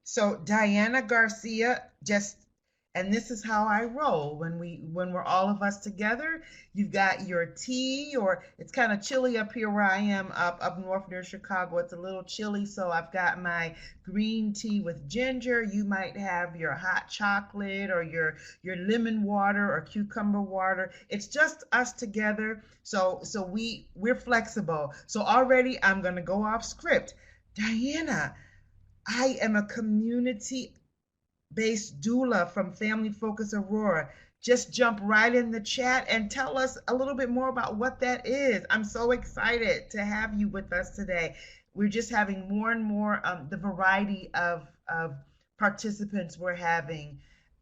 So Diana Garcia, just, and this is how I roll when we're all of us together. You've got your tea, or it's kind of chilly up here where I am up north near Chicago. It's a little chilly, so I've got my green tea with ginger. You might have your hot chocolate or your lemon water or cucumber water. It's just us together. So we're flexible. So already I'm gonna go off script. Diana, I am a community based doula from Family Focus Aurora. Just jump right in the chat and tell us a little bit more about what that is. I'm so excited to have you with us today. We're just having more and more the variety of participants we're having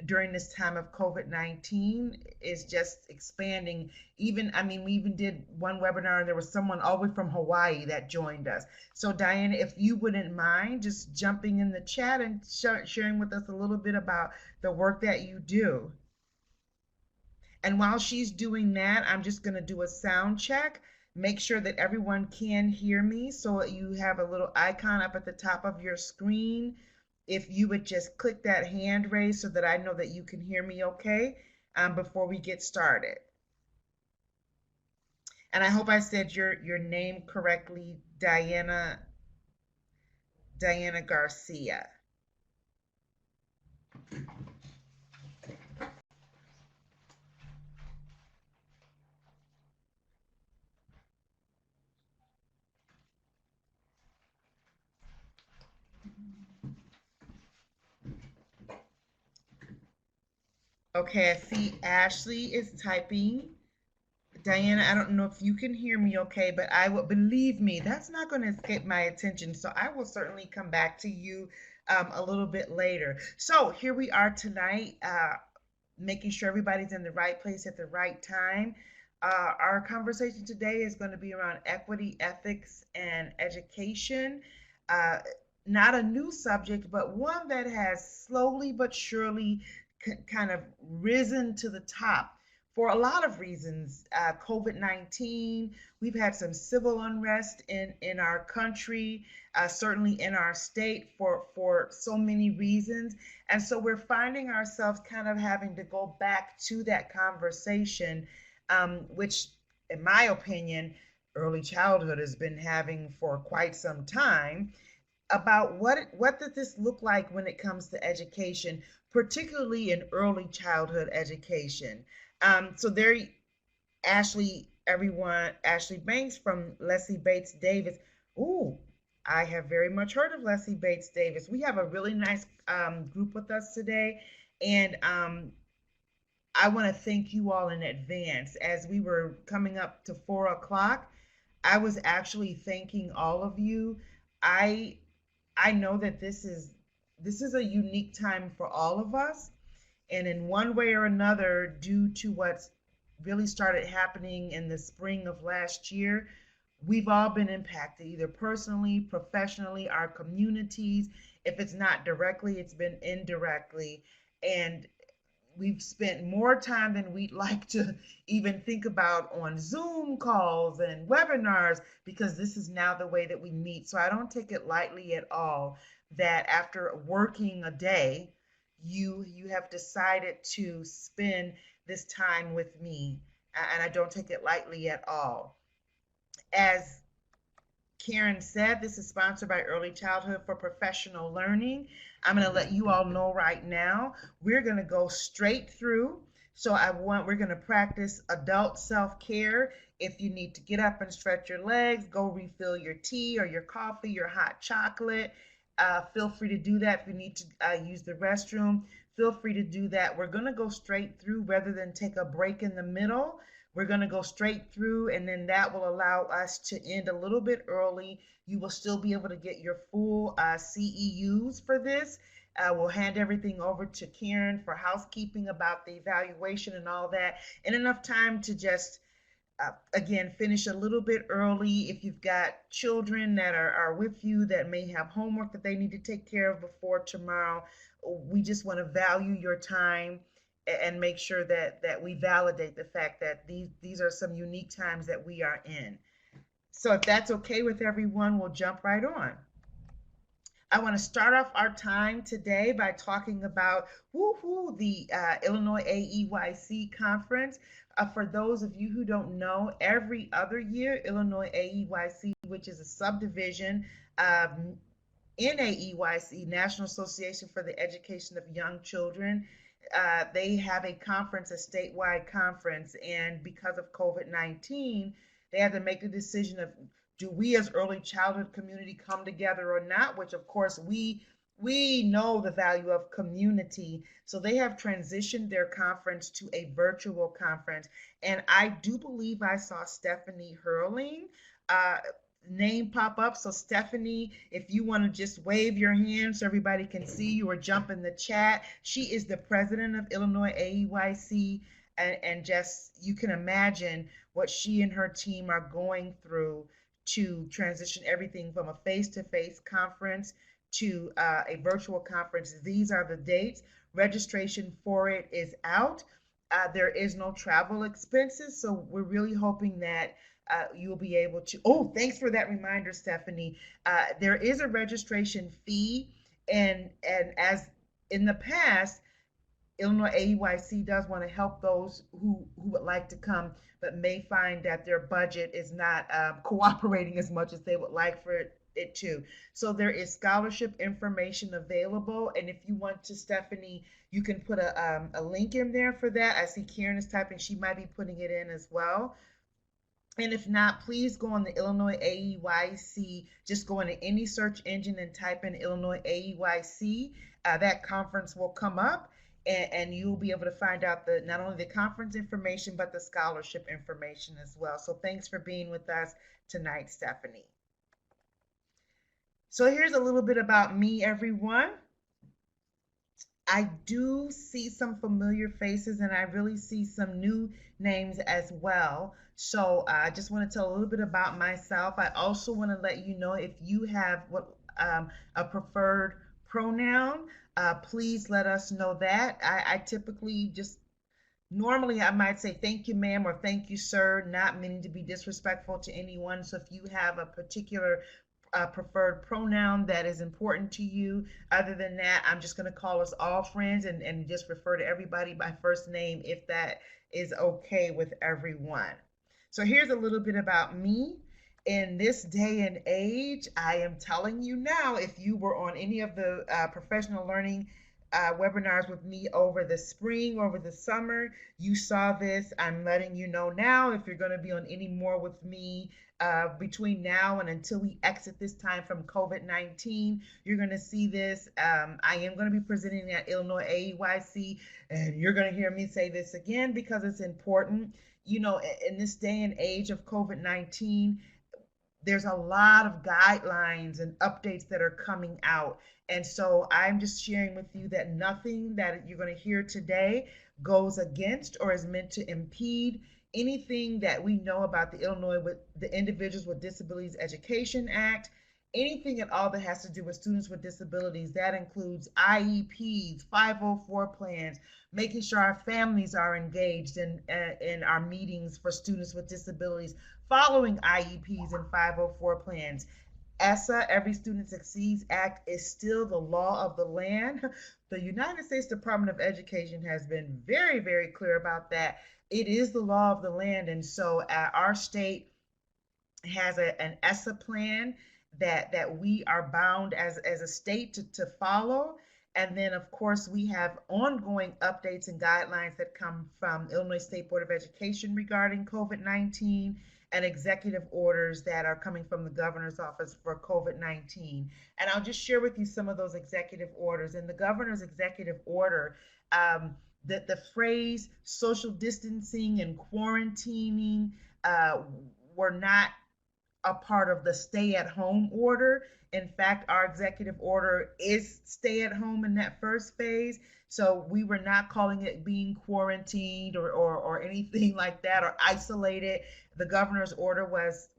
during this time of COVID-19 is just expanding. Even, I mean, we even did one webinar and there was someone all the way from Hawaii that joined us. So Diana, if you wouldn't mind just jumping in the chat and sharing with us a little bit about the work that you do. And while she's doing that, I'm just going to do a sound check. Make sure that everyone can hear me. So you have a little icon up at the top of your screen. If you would just click that hand raise so that I know that you can hear me okay before we get started. And I hope I said your name correctly, Diana Garcia. Okay, I see Ashley is typing. Diana, I don't know if you can hear me okay, but I will, believe me, that's not going to escape my attention. So I will certainly come back to you a little bit later. So here we are tonight, making sure everybody's in the right place at the right time. Our conversation today is going to be around equity, ethics, and education. Uh, Not a new subject, but one that has slowly but surely kind of risen to the top for a lot of reasons. COVID-19, we've had some civil unrest in our country, certainly in our state for so many reasons. And so we're finding ourselves kind of having to go back to that conversation, which, in my opinion, early childhood has been having for quite some time, about what does this look like when it comes to education, particularly in early childhood education. So there, Ashley, everyone, Ashley Banks from Leslie Bates Davis. Ooh, I have very much heard of Leslie Bates Davis. We have a really nice group with us today, and I want to thank you all in advance. As we were coming up to 4 o'clock, I was actually thanking all of you. I I know that this is a unique time for all of us, and in one way or another, due to what's really started happening in the spring of last year, we've all been impacted, either personally, professionally, our communities. If it's not directly, it's been indirectly. And we've spent more time than we'd like to even think about on Zoom calls and webinars, because this is now the way that we meet. So I don't take it lightly at all that after working a day, you have decided to spend this time with me, and I don't take it lightly at all. As Karen said, this is sponsored by Early Childhood for Professional Learning. I'm going to let you all know right now, we're going to go straight through. So we're going to practice adult self-care. If you need to get up and stretch your legs, go refill your tea or your coffee, your hot chocolate, feel free to do that. If you need to use the restroom, feel free to do that. We're going to go straight through rather than take a break in the middle. We're going to go straight through, and then that will allow us to end a little bit early. You will still be able to get your full CEUs for this. We'll hand everything over to Karen for housekeeping about the evaluation and all that, and enough time to just, again, finish a little bit early. If you've got children that are with you that may have homework that they need to take care of before tomorrow, we just want to value your time and make sure that we validate the fact that these are some unique times that we are in. So if that's okay with everyone, we'll jump right on. I want to start off our time today by talking about woohoo, the Illinois AEYC conference. For those of you who don't know, every other year, Illinois AEYC, which is a subdivision um, in AEYC, National Association for the Education of Young Children, they have a conference, a statewide conference, and because of COVID-19, they had to make the decision of, do we as early childhood community come together or not? Which of course we know the value of community. So they have transitioned their conference to a virtual conference. And I do believe I saw Stephanie Hurling uh, name pop up. So Stephanie, if you want to just wave your hand so everybody can see you or jump in the chat. She is the president of Illinois AEYC, and just you can imagine what she and her team are going through to transition everything from a face-to-face conference to a virtual conference. These are the dates. Registration for it is out. There is no travel expenses, so we're really hoping that you'll be able to. Oh, thanks for that reminder, Stephanie. There is a registration fee, and as in the past, Illinois AEYC does want to help those who would like to come, but may find that their budget is not cooperating as much as they would like for it to. So there is scholarship information available, and if you want to, Stephanie, you can put a link in there for that. I see Karen is typing; she might be putting it in as well. And if not, please go on the Illinois AEYC. Just go into any search engine and type in Illinois AEYC. That conference will come up, and you'll be able to find out not only the conference information, but the scholarship information as well. So thanks for being with us tonight, Stephanie. So here's a little bit about me, everyone. I do see some familiar faces, and I really see some new names as well. So I just want to tell a little bit about myself. I also want to let you know, if you have a preferred pronoun, please let us know that. I typically just normally I might say thank you, ma'am, or thank you, sir, not meaning to be disrespectful to anyone. So if you have a particular preferred pronoun that is important to you, other than that, I'm just going to call us all friends and just refer to everybody by first name if that is okay with everyone. So here's a little bit about me. In this day and age, I am telling you now, if you were on any of the professional learning webinars with me over the spring, over the summer, you saw this. I'm letting you know now, if you're going to be on any more with me between now and until we exit this time from COVID-19, you're going to see this. I am going to be presenting at Illinois AEYC, and you're going to hear me say this again because it's important. You know, in this day and age of COVID-19, there's a lot of guidelines and updates that are coming out. And so I'm just sharing with you that nothing that you're going to hear today goes against or is meant to impede anything that we know about the Individuals with Disabilities Education Act, anything at all that has to do with students with disabilities. That includes IEPs, 504 plans, making sure our families are engaged in our meetings for students with disabilities, following IEPs and 504 plans. ESSA, Every Student Succeeds Act, is still the law of the land. The United States Department of Education has been very, very clear about that. It is the law of the land. And so our state has an ESSA plan that we are bound as a state to follow. And then, of course, we have ongoing updates and guidelines that come from Illinois State Board of Education regarding COVID-19, and executive orders that are coming from the governor's office for COVID-19. And I'll just share with you some of those executive orders. In the governor's executive order, the phrase social distancing and quarantining were not a part of the stay at home order. In fact, our executive order is stay at home in that first phase. So we were not calling it being quarantined or anything like that, or isolated. The governor's order was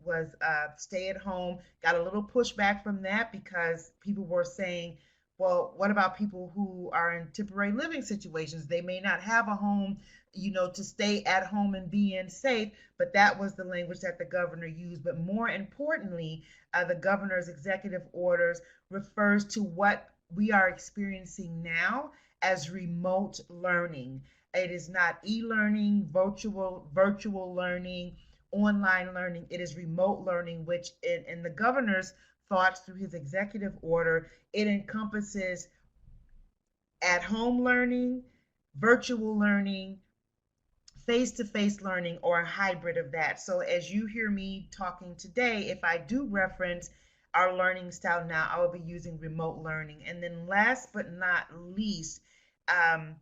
stay at home. Got a little pushback from that because people were saying, Well, what about people who are in temporary living situations? They may not have a home, to stay at home and be in safe, but that was the language that the governor used. But more importantly, the governor's executive orders refers to what we are experiencing now as remote learning. It is not e-learning, virtual learning, online learning. It is remote learning, which in the governor's thoughts through his executive order, it encompasses at home learning, virtual learning, face to face learning, or a hybrid of that. So, as you hear me talking today, if I do reference our learning style now, I will be using remote learning. And then, last but not least, um,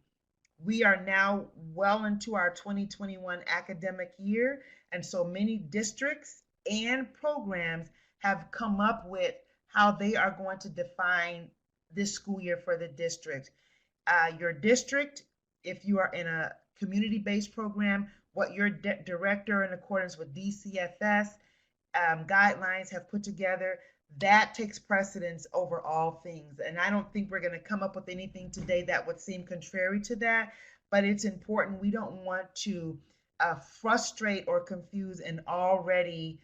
we are now well into our 2021 academic year, and so many districts and programs have come up with how they are going to define this school year for the district. Your district, if you are in a community-based program, what your director, in accordance with DCFS guidelines, have put together, that takes precedence over all things. And I don't think we're going to come up with anything today that would seem contrary to that, but it's important. We don't want to frustrate or confuse an already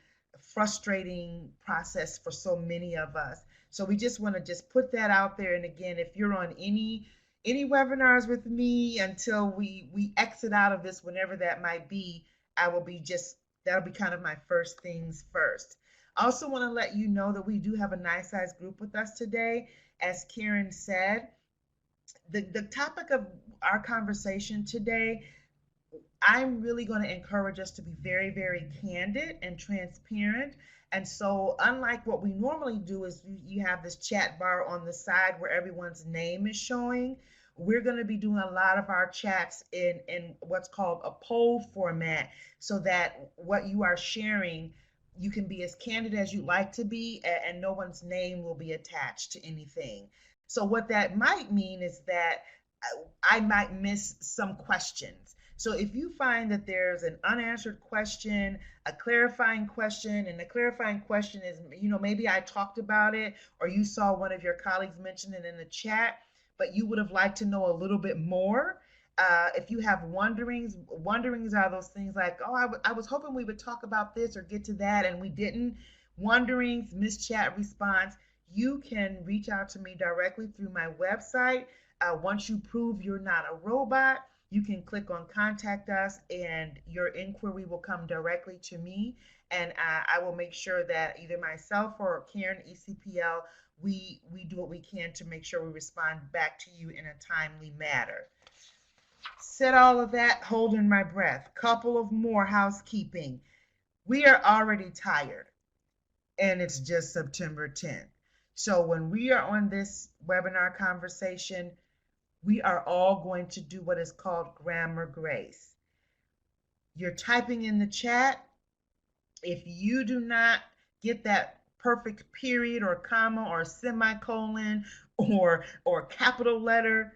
frustrating process for so many of us. So we just want to just put that out there. And again, if you're on any webinars with me until we exit out of this, whenever that might be, I will be just, that'll be kind of my first things first. I also want to let you know that we do have a nice sized group with us today. As Karen said, the topic of our conversation today, I'm really going to encourage us to be very, very candid and transparent. And so, unlike what we normally do, is you have this chat bar on the side where everyone's name is showing. We're going to be doing a lot of our chats in what's called a poll format, so that what you are sharing, you can be as candid as you like to be, and no one's name will be attached to anything. So, what that might mean is that I might miss some questions. So if you find that there's an unanswered question, a clarifying question, and the clarifying question is, maybe I talked about it, or you saw one of your colleagues mention it in the chat, but you would have liked to know a little bit more. If you have wonderings are those things like, oh, I was hoping we would talk about this or get to that, and we didn't. Wonderings, missed chat response, you can reach out to me directly through my website. Once you prove you're not a robot, you can click on contact us, and your inquiry will come directly to me. And I will make sure that either myself or Karen ECPL, we do what we can to make sure we respond back to you in a timely manner. Said all of that, holding my breath. Couple of more housekeeping. We are already tired, and it's just September 10th. So when we are on this webinar conversation, we are all going to do what is called grammar grace. You're typing in the chat. If you do not get that perfect period or comma or semicolon or capital letter,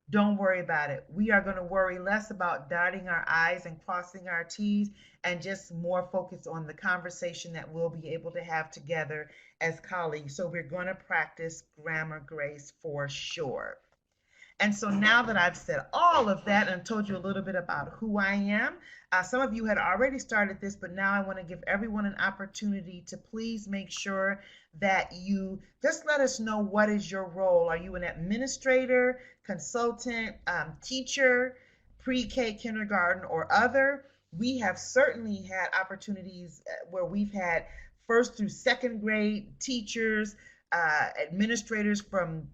don't worry about it. We are going to worry less about dotting our I's and crossing our T's, and just more focus on the conversation that we'll be able to have together as colleagues. So we're going to practice grammar grace for sure. And so now that I've said all of that and told you a little bit about who I am, some of you had already started this, but now I want to give everyone an opportunity to please make sure that you just let us know, what is your role? Are you an administrator, consultant, teacher, pre-K, kindergarten, or other? We have certainly had opportunities where we've had first through second grade teachers, administrators from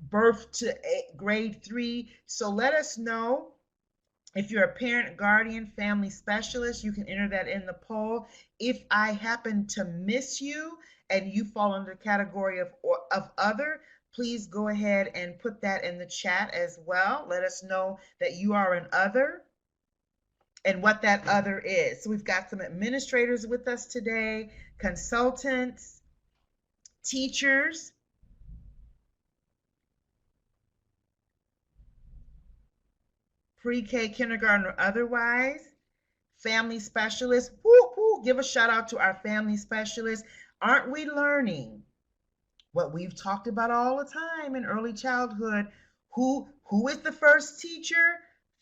birth to grade 3. So let us know. If you're a parent, guardian, family specialist, you can enter that in the poll. If I happen to miss you and you fall under the category of other, please go ahead and put that in the chat as well. Let us know that you are an other and what that other is. So we've got some administrators with us today, consultants, teachers, pre-K, kindergarten, or otherwise, family specialists. Woo, woo, give a shout out to our family specialists. Aren't we learning what we've talked about all the time in early childhood. Who is the first teacher?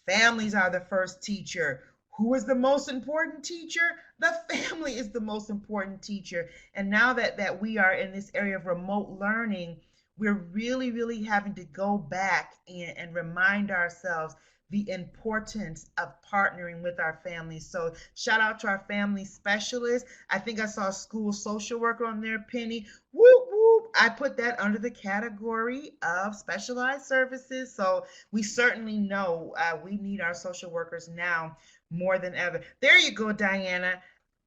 Families are the first teacher. Who is the most important teacher? The family is the most important teacher. And now that we are in this area of remote learning, we're really having to go back and remind ourselves the importance of partnering with our families. So shout out to our family specialists. I think I saw a school social worker on there, Penny. Whoop whoop. I put that under the category of specialized services. So we certainly know we need our social workers now more than ever. There you go, Diana.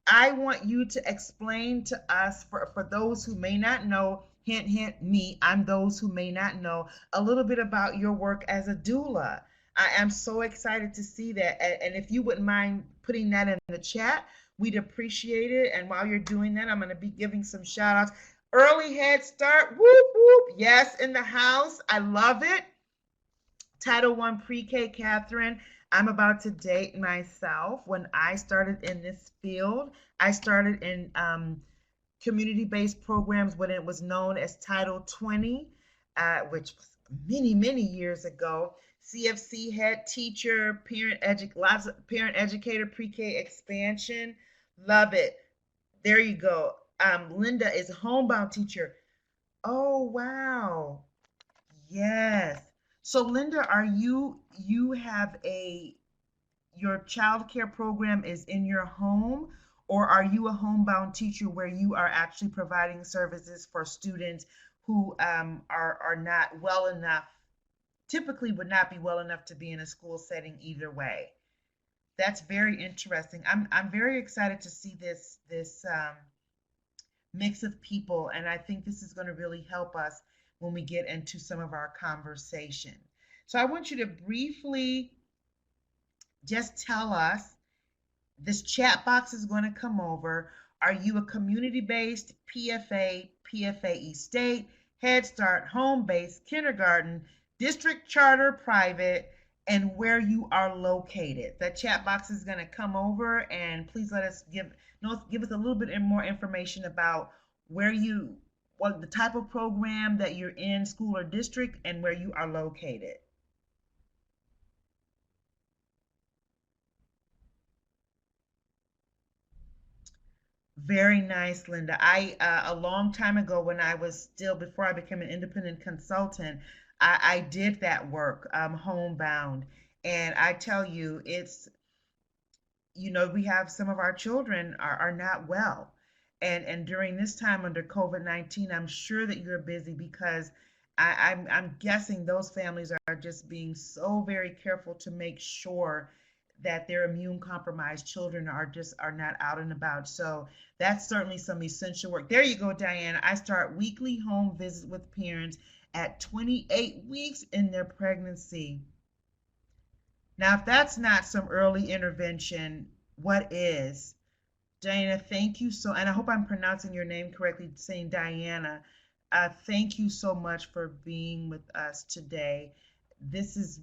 I want you to explain to us, for those who may not know, hint, hint, me, I'm those who may not know, a little bit about your work as a doula. I am so excited to see that. And if you wouldn't mind putting that in the chat, we'd appreciate it. And while you're doing that, I'm going to be giving some shout outs. Early Head Start, whoop, whoop. Yes, in the house. I love it. Title I Pre-K, Catherine. I'm about to date myself. When I started in this field, I started in community-based programs when it was known as Title 20, which was many years ago. CFC head teacher, lots of parent educator, pre-K expansion. Love it. There you go. Linda is a homebound teacher. Oh, wow. Yes. So Linda, are you have your child care program is in your home, or are you a homebound teacher where you are actually providing services for students who are not well enough, typically would not be well enough to be in a school setting either way? That's very interesting. I'm very excited to see this mix of people, and I think this is going to really help us when we get into some of our conversation. So I want you to briefly just tell us, this chat box is going to come over. Are you a community-based, PFA, PFAE state, Head Start, home-based, kindergarten, district charter, private, and where you are located? The chat box is going to come over, and please let us give us a little bit more information about what the type of program that you're in, school or district, and where you are located. Very nice, Linda. A long time ago, when I was still, before I became an independent consultant, I did that work, homebound. And I tell you, we have some of our children are not well. And during this time under COVID-19, I'm sure that you're busy because I'm guessing those families are just being so very careful to make sure that their immune compromised children are not out and about. So that's certainly some essential work. There you go, Diane. I start weekly home visits with parents at 28 weeks in their pregnancy. Now, if that's not some early intervention, what is? Diana, thank you so, and I hope I'm pronouncing your name correctly, saying Diana. Thank you so much for being with us today. This is,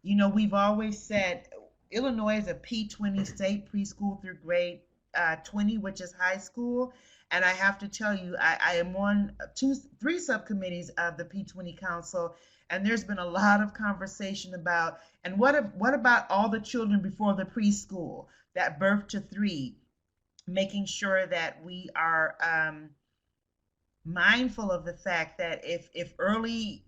we've always said Illinois is a P20 state, preschool through grade 20, which is high school. And I have to tell you, I am on three subcommittees of the P20 Council, and there's been a lot of conversation about, and what about all the children before the preschool, that birth to 3, making sure that we are mindful of the fact that if early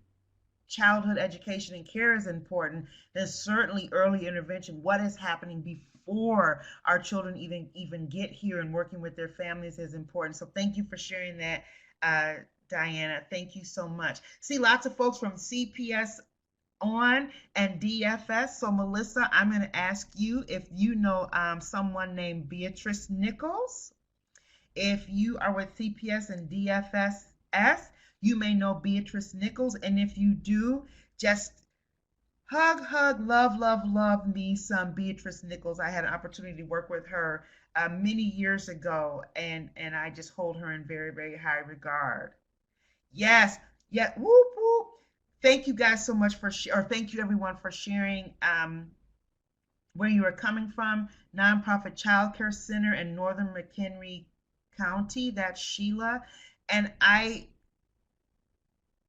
childhood education and care is important, then certainly early intervention, what is happening before our children even get here and working with their families, is important. So thank you for sharing that, Diana. Thank you so much. See, lots of folks from CPS on and DFS. So Melissa, I'm going to ask you if you know someone named Beatrice Nichols. If you are with CPS and DFS, you may know Beatrice Nichols. And if you do, just hug, love me some Beatrice Nichols. I had an opportunity to work with her many years ago, and I just hold her in very high regard. Yes, yeah, whoop, whoop. Thank you guys so much thank you everyone for sharing where you are coming from. Nonprofit Child Care Center in Northern McHenry County. That's Sheila. And I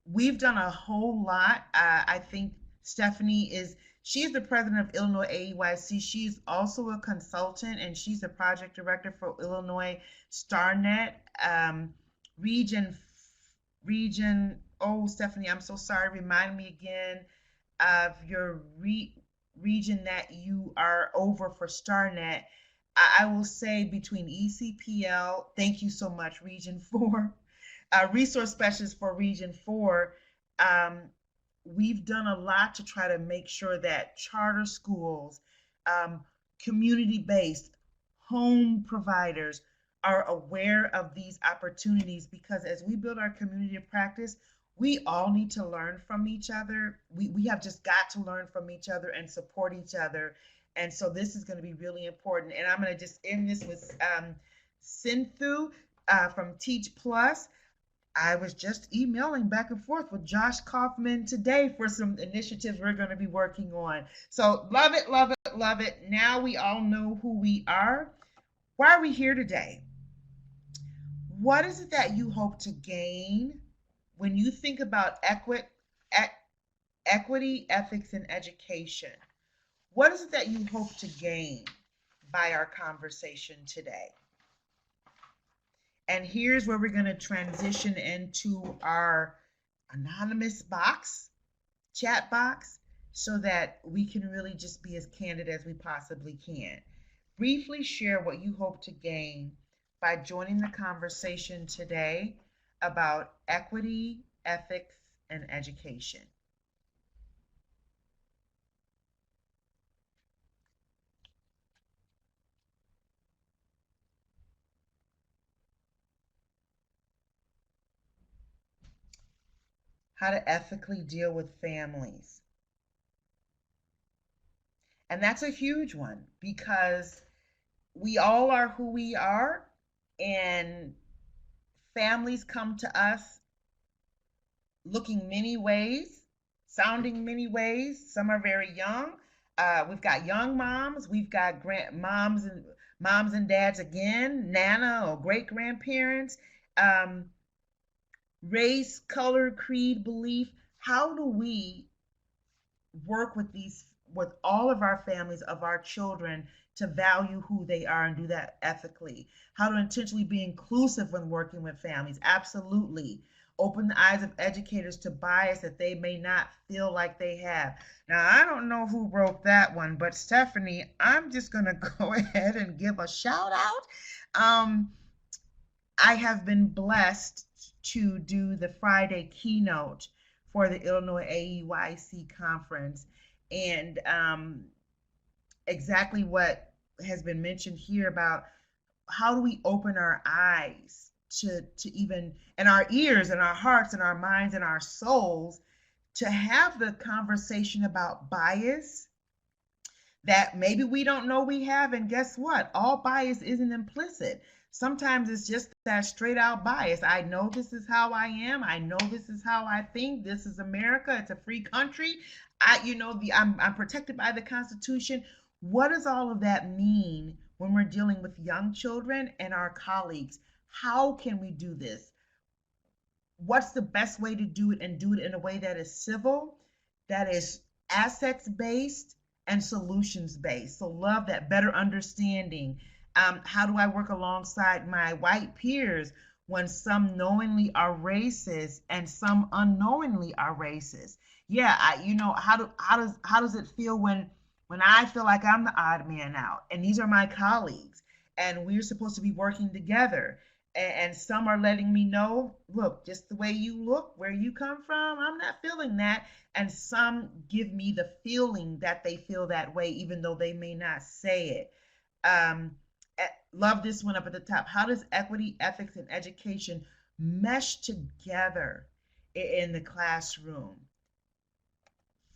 we've done a whole lot. I think Stephanie she's the president of Illinois AEYC. She's also a consultant and she's the project director for Illinois StarNet region. Oh, Stephanie, I'm so sorry. Remind me again of your region that you are over for StarNet. I will say between ECPL, thank you so much, Region 4, resource specialist for Region 4. Um, we've done a lot to try to make sure that charter schools, um, community based home providers are aware of these opportunities because as we build our community of practice, we all need to learn from each other. We have just got to learn from each other and support each other. And so this is going to be really important. And I'm going to just end this with Sinthu from Teach Plus. I was just emailing back and forth with Josh Kaufman today for some initiatives we're going to be working on. So love it, love it, love it. Now we all know who we are. Why are we here today? What is it that you hope to gain when you think about equity, ethics, and education? What is it that you hope to gain by our conversation today? And here's where we're going to transition into our anonymous box, chat box, so that we can really just be as candid as we possibly can. Briefly share what you hope to gain by joining the conversation today about equity, ethics, and education. How to ethically deal with families. And that's a huge one because we all are who we are, and families come to us looking many ways, sounding many ways. Some are very young. We've got young moms, we've got moms and dads again, nana or great grandparents, race, color, creed, belief. How do we work with all of our families of our children to value who they are and do that ethically? How to intentionally be inclusive when working with families? Absolutely. Open the eyes of educators to bias that they may not feel like they have. Now, I don't know who wrote that one, but Stephanie, I'm just going to go ahead and give a shout out. I have been blessed to do the Friday keynote for the Illinois AEYC conference. And exactly what has been mentioned here about how do we open our eyes to even, and our ears and our hearts and our minds and our souls to have the conversation about bias that maybe we don't know we have. And guess what? All bias isn't implicit. Sometimes it's just that straight out bias. I know this is how I am. I know this is how I think. This is America. It's a free country. I'm protected by the Constitution. What does all of that mean when we're dealing with young children and our colleagues? How can we do this? What's the best way to do it, and do it in a way that is civil, that is assets based, and solutions based? So love that, better understanding. How do I work alongside my white peers when some knowingly are racist and some unknowingly are racist? Yeah, how does it feel when I feel like I'm the odd man out and these are my colleagues and we're supposed to be working together, and some are letting me know, look, just the way you look, where you come from, I'm not feeling that. And some give me the feeling that they feel that way, even though they may not say it. Love this one up at the top. How does equity, ethics, and education mesh together in the classroom?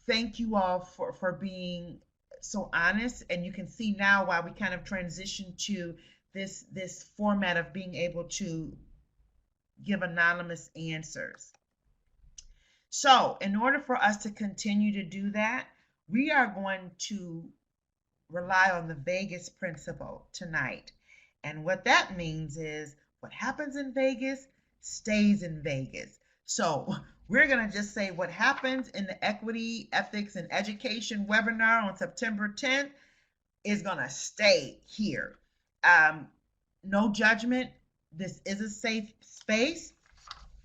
Thank you all for being so honest. And you can see now why we kind of transitioned to this format of being able to give anonymous answers. So in order for us to continue to do that, we are going to rely on the Vegas principle tonight. And what that means is what happens in Vegas stays in Vegas. So We're going to just say what happens in the Equity, Ethics, and Education webinar on September 10th is going to stay here. No judgment. This is a safe space.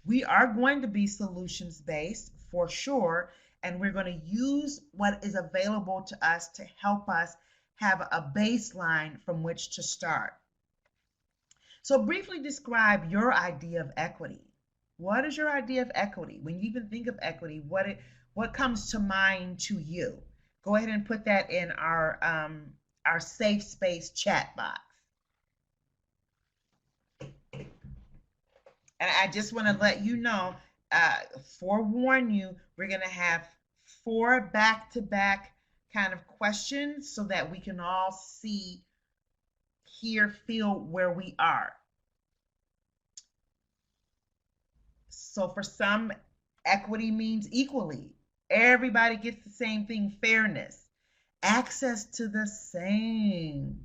We are going to be solutions based for sure, and we're going to use what is available to us to help us have a baseline from which to start. So briefly describe your idea of equity. What is your idea of equity? When you even think of equity, what comes to mind to you? Go ahead and put that in our safe space chat box. And I just want to let you know, forewarn you, we're going to have 4 back-to-back kind of questions so that we can all see, hear, feel where we are. So for some, equity means equally. Everybody gets the same thing, fairness, access to the same,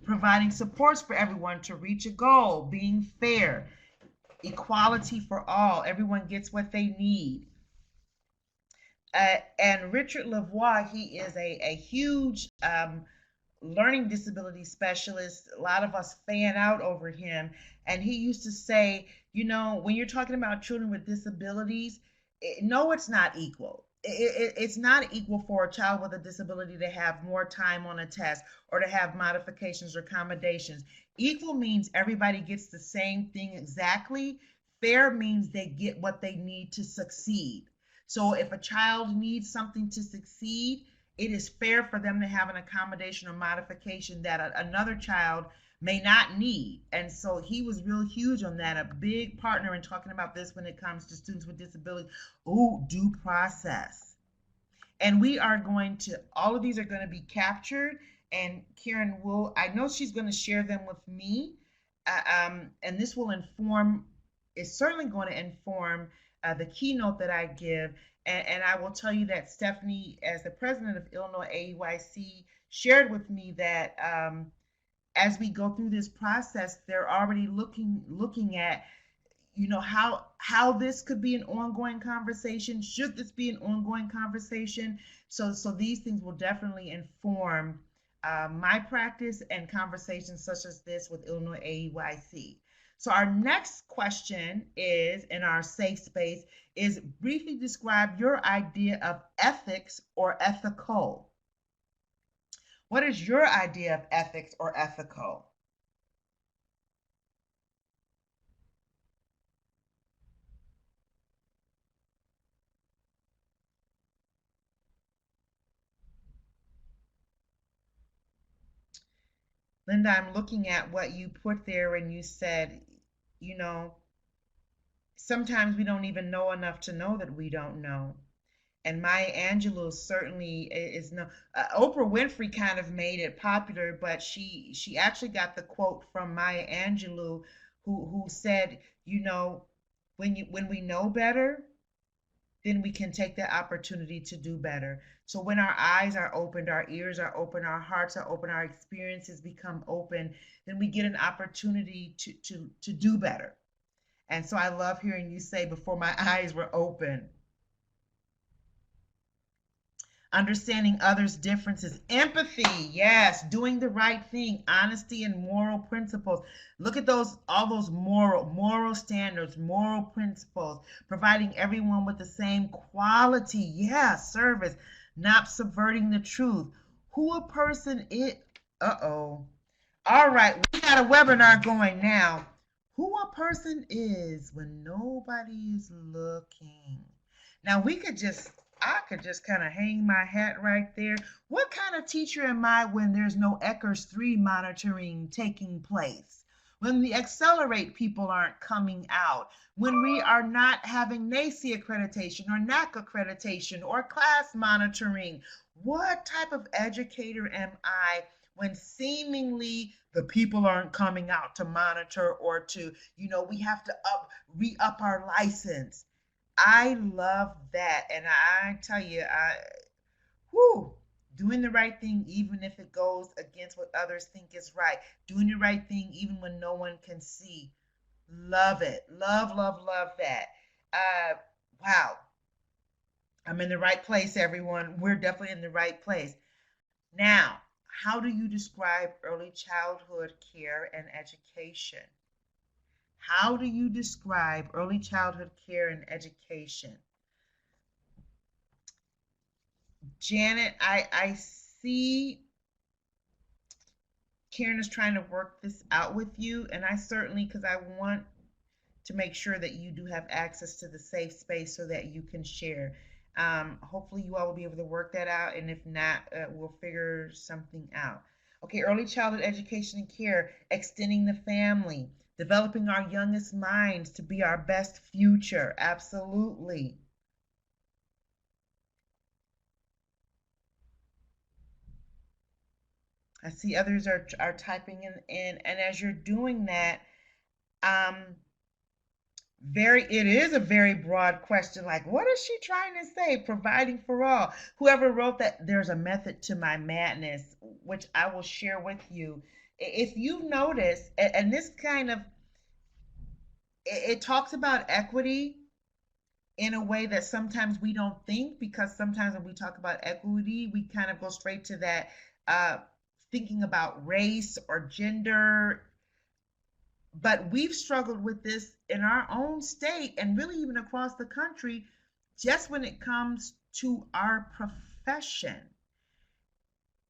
providing supports for everyone to reach a goal, being fair, equality for all, everyone gets what they need. And Richard Lavoie, he is a huge learning disability specialist. A lot of us fan out over him. And he used to say, when you're talking about children with disabilities, no, it's not equal. It's not equal for a child with a disability to have more time on a test or to have modifications or accommodations. Equal means everybody gets the same thing exactly. Fair means they get what they need to succeed. So if a child needs something to succeed, it is fair for them to have an accommodation or modification that another child may not need. And so he was real huge on that, a big partner in talking about this when it comes to students with disabilities. Due process. And we are going to, all of these are going to be captured, and Karen I know she's going to share them with me. And this will inform, is certainly going to inform the keynote that I give. And I will tell you that Stephanie, as the president of Illinois AEYC, shared with me that as we go through this process, they're already looking at, how this could be an ongoing conversation. Should this be an ongoing conversation? So these things will definitely inform my practice and conversations such as this with Illinois AEYC. So our next question is, in our safe space, is briefly describe your idea of ethics or ethical. What is your idea of ethics or ethical? Linda, I'm looking at what you put there, and you said, sometimes we don't even know enough to know that we don't know. And Maya Angelou certainly is no. Oprah Winfrey kind of made it popular, but she actually got the quote from Maya Angelou, who said, when we know better, then we can take the opportunity to do better. So when our eyes are opened, our ears are open, our hearts are open, our experiences become open, then we get an opportunity to do better. And so I love hearing you say, before my eyes were open. Understanding others' differences, empathy, yes, doing the right thing, honesty and moral principles. Look at all those moral standards, moral principles, providing everyone with the same quality, yes, service, not subverting the truth. Who a person is, all right, we got a webinar going now. Who a person is when nobody is looking. Now I could just kind of hang my hat right there. What kind of teacher am I when there's no ECHRS 3 monitoring taking place? When the Accelerate people aren't coming out? When we are not having NACE accreditation or NAC accreditation or class monitoring? What type of educator am I when seemingly the people aren't coming out to monitor or to, we have to re-up our license? I love that. And I tell you, doing the right thing, even if it goes against what others think is right. Doing the right thing, even when no one can see. Love it. Love, love, love that. Wow, I'm in the right place, everyone. We're definitely in the right place. Now, how do you describe early childhood care and education? How do you describe early childhood care and education? Janet, I see Karen is trying to work this out with you, and I certainly, because I want to make sure that you do have access to the safe space so that you can share. Hopefully, you all will be able to work that out, and if not, we'll figure something out. Okay, early childhood education and care, extending the family, developing our youngest minds to be our best future. Absolutely. I see others are typing in, and as you're doing that, um, it is a very broad question. Like, what is she trying to say? Providing for all. Whoever wrote that, there's a method to my madness, which I will share with you. If you notice, and this kind of it talks about equity in a way that sometimes we don't think, because sometimes when we talk about equity, we kind of go straight to that uh, thinking about race or gender. But we've struggled with this in our own state and really even across the country, just when it comes to our profession.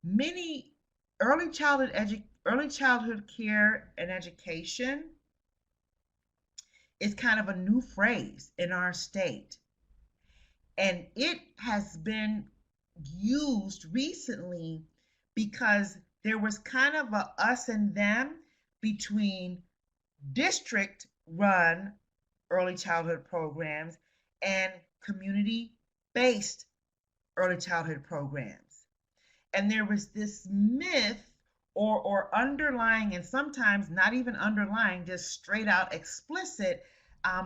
Many early childhood care and education is kind of a new phrase in our state, and it has been used recently because there was kind of a us and them between district run early childhood programs and community based early childhood programs. And there was this myth or underlying, and sometimes not even underlying, just straight out explicit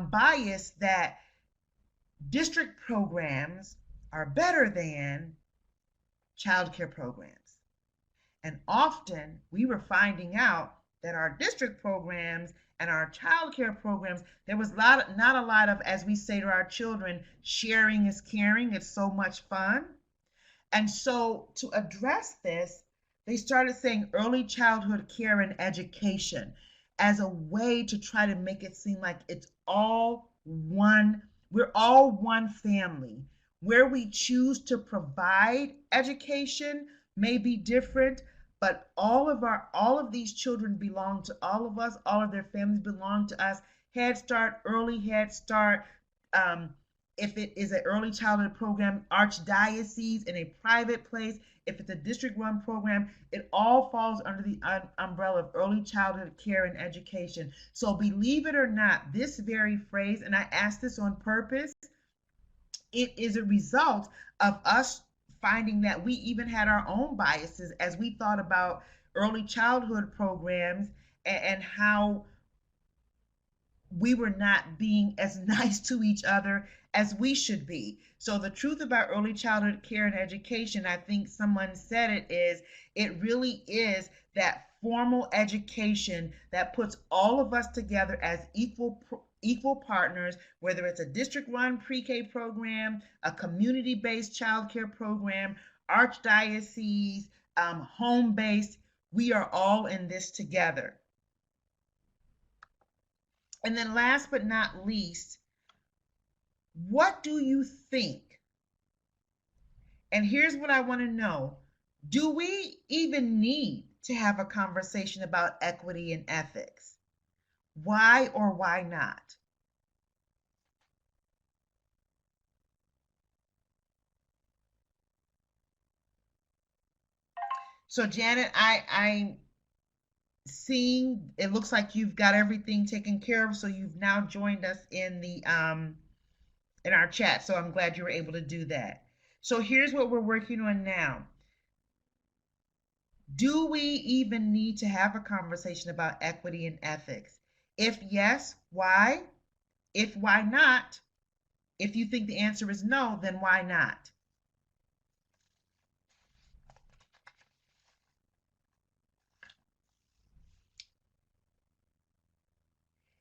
bias that district programs are better than child care programs. And often we were finding out that our district programs and our child care programs, there was not a lot of, as we say to our children, sharing is caring. It's so much fun. And so to address this, they started saying early childhood care and education as a way to try to make it seem like it's all one, we're all one family. Where we choose to provide education may be different, but all of these children belong to all of us, all of their families belong to us. Head Start, early Head Start, um, if it is an early childhood program, archdiocese in a private place, if it's a district run program, it all falls under the umbrella of early childhood care and education. So believe it or not, this very phrase, and I asked this on purpose, it is a result of us finding that we even had our own biases as we thought about early childhood programs and how we were not being as nice to each other as we should be. So the truth about early childhood care and education, I think someone said it, is it really is that formal education that puts all of us together as equal partners, whether it's a district run pre-K program, a community based child care program, archdiocese, home based. We are all in this together. And then last but not least, what do you think? And here's what I want to know. Do we even need to have a conversation about equity and ethics? Why or why not? So Janet, I'm seeing it looks like you've got everything taken care of. So you've now joined us in our chat. So I'm glad you were able to do that. So here's what we're working on now. Do we even need to have a conversation about equity and ethics? If yes, why? If why not? If you think the answer is no, then why not?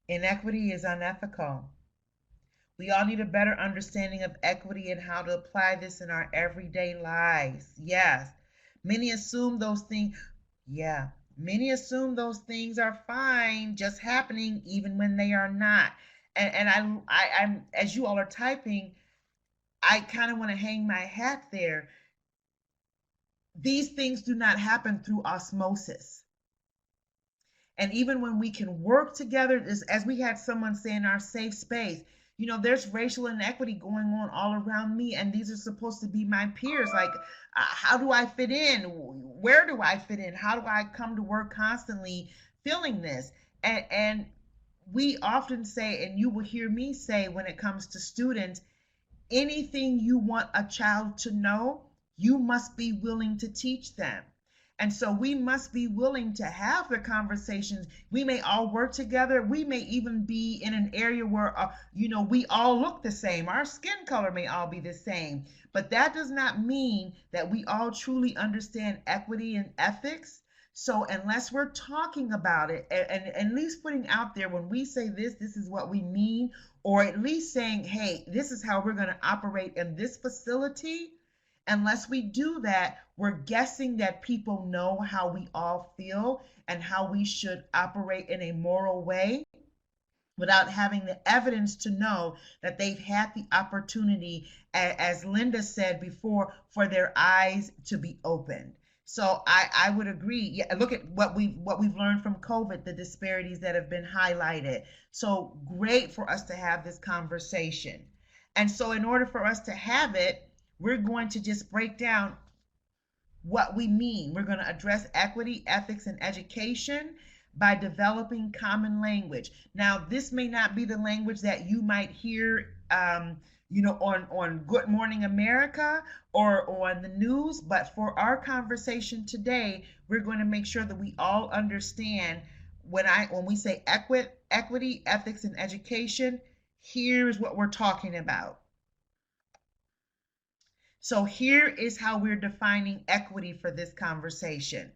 Inequity is unethical. We all need a better understanding of equity and how to apply this in our everyday lives. Yes. Many assume those things, yeah. Many assume those things are fine, just happening even when they are not. And I'm as you all are typing, I kind of want to hang my hat there. These things do not happen through osmosis. And even when we can work together, as we had someone say in our safe space, there's racial inequity going on all around me, and these are supposed to be my peers. Like, how do I fit in? Where do I fit in? How do I come to work constantly feeling this? And we often say, and you will hear me say when it comes to students, anything you want a child to know, you must be willing to teach them. And so we must be willing to have the conversations. We may all work together. We may even be in an area where, we all look the same. Our skin color may all be the same. But that does not mean that we all truly understand equity and ethics. So unless we're talking about it and at least putting out there when we say this is what we mean, or at least saying, hey, this is how we're going to operate in this facility. Unless we do that, we're guessing that people know how we all feel and how we should operate in a moral way without having the evidence to know that they've had the opportunity, as Linda said before, for their eyes to be opened. So I would agree. Yeah, look at what we've learned from COVID, the disparities that have been highlighted. So great for us to have this conversation. And so in order for us to have it, we're going to just break down what we mean. We're going to address equity, ethics, and education by developing common language. Now, this may not be the language that you might hear, on Good Morning America or on the news, but for our conversation today, we're going to make sure that we all understand when we say equity, ethics, and education, here's what we're talking about. So here is how we're defining equity for this conversation.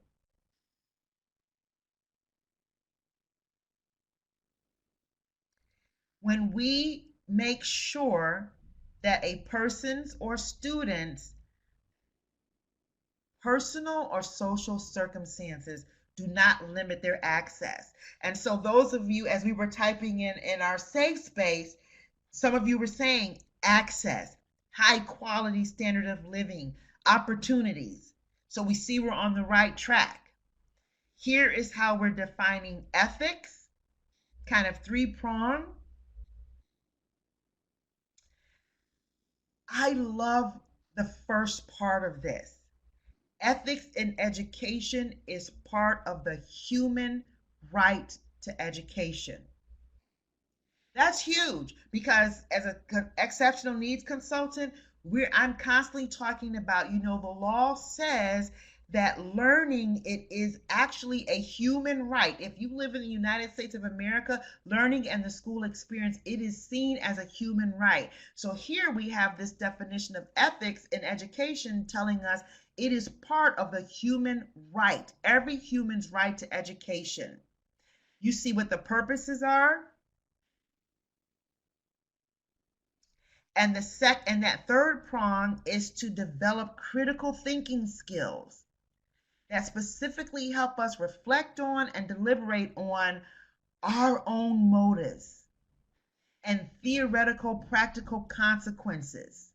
When we make sure that a person's or student's personal or social circumstances do not limit their access. And so those of you, as we were typing in our safe space, some of you were saying access, high quality standard of living, opportunities. So we see we're on the right track. Here is how we're defining ethics, kind of three-pronged. I love the first part of this. Ethics in education is part of the human right to education. That's huge because as an exceptional needs consultant, I'm constantly talking about, the law says that learning, it is actually a human right. If you live in the United States of America, learning and the school experience, it is seen as a human right. So here we have this definition of ethics in education telling us it is part of the human right, every human's right to education. You see what the purposes are? And that third prong is to develop critical thinking skills that specifically help us reflect on and deliberate on our own motives and theoretical practical consequences,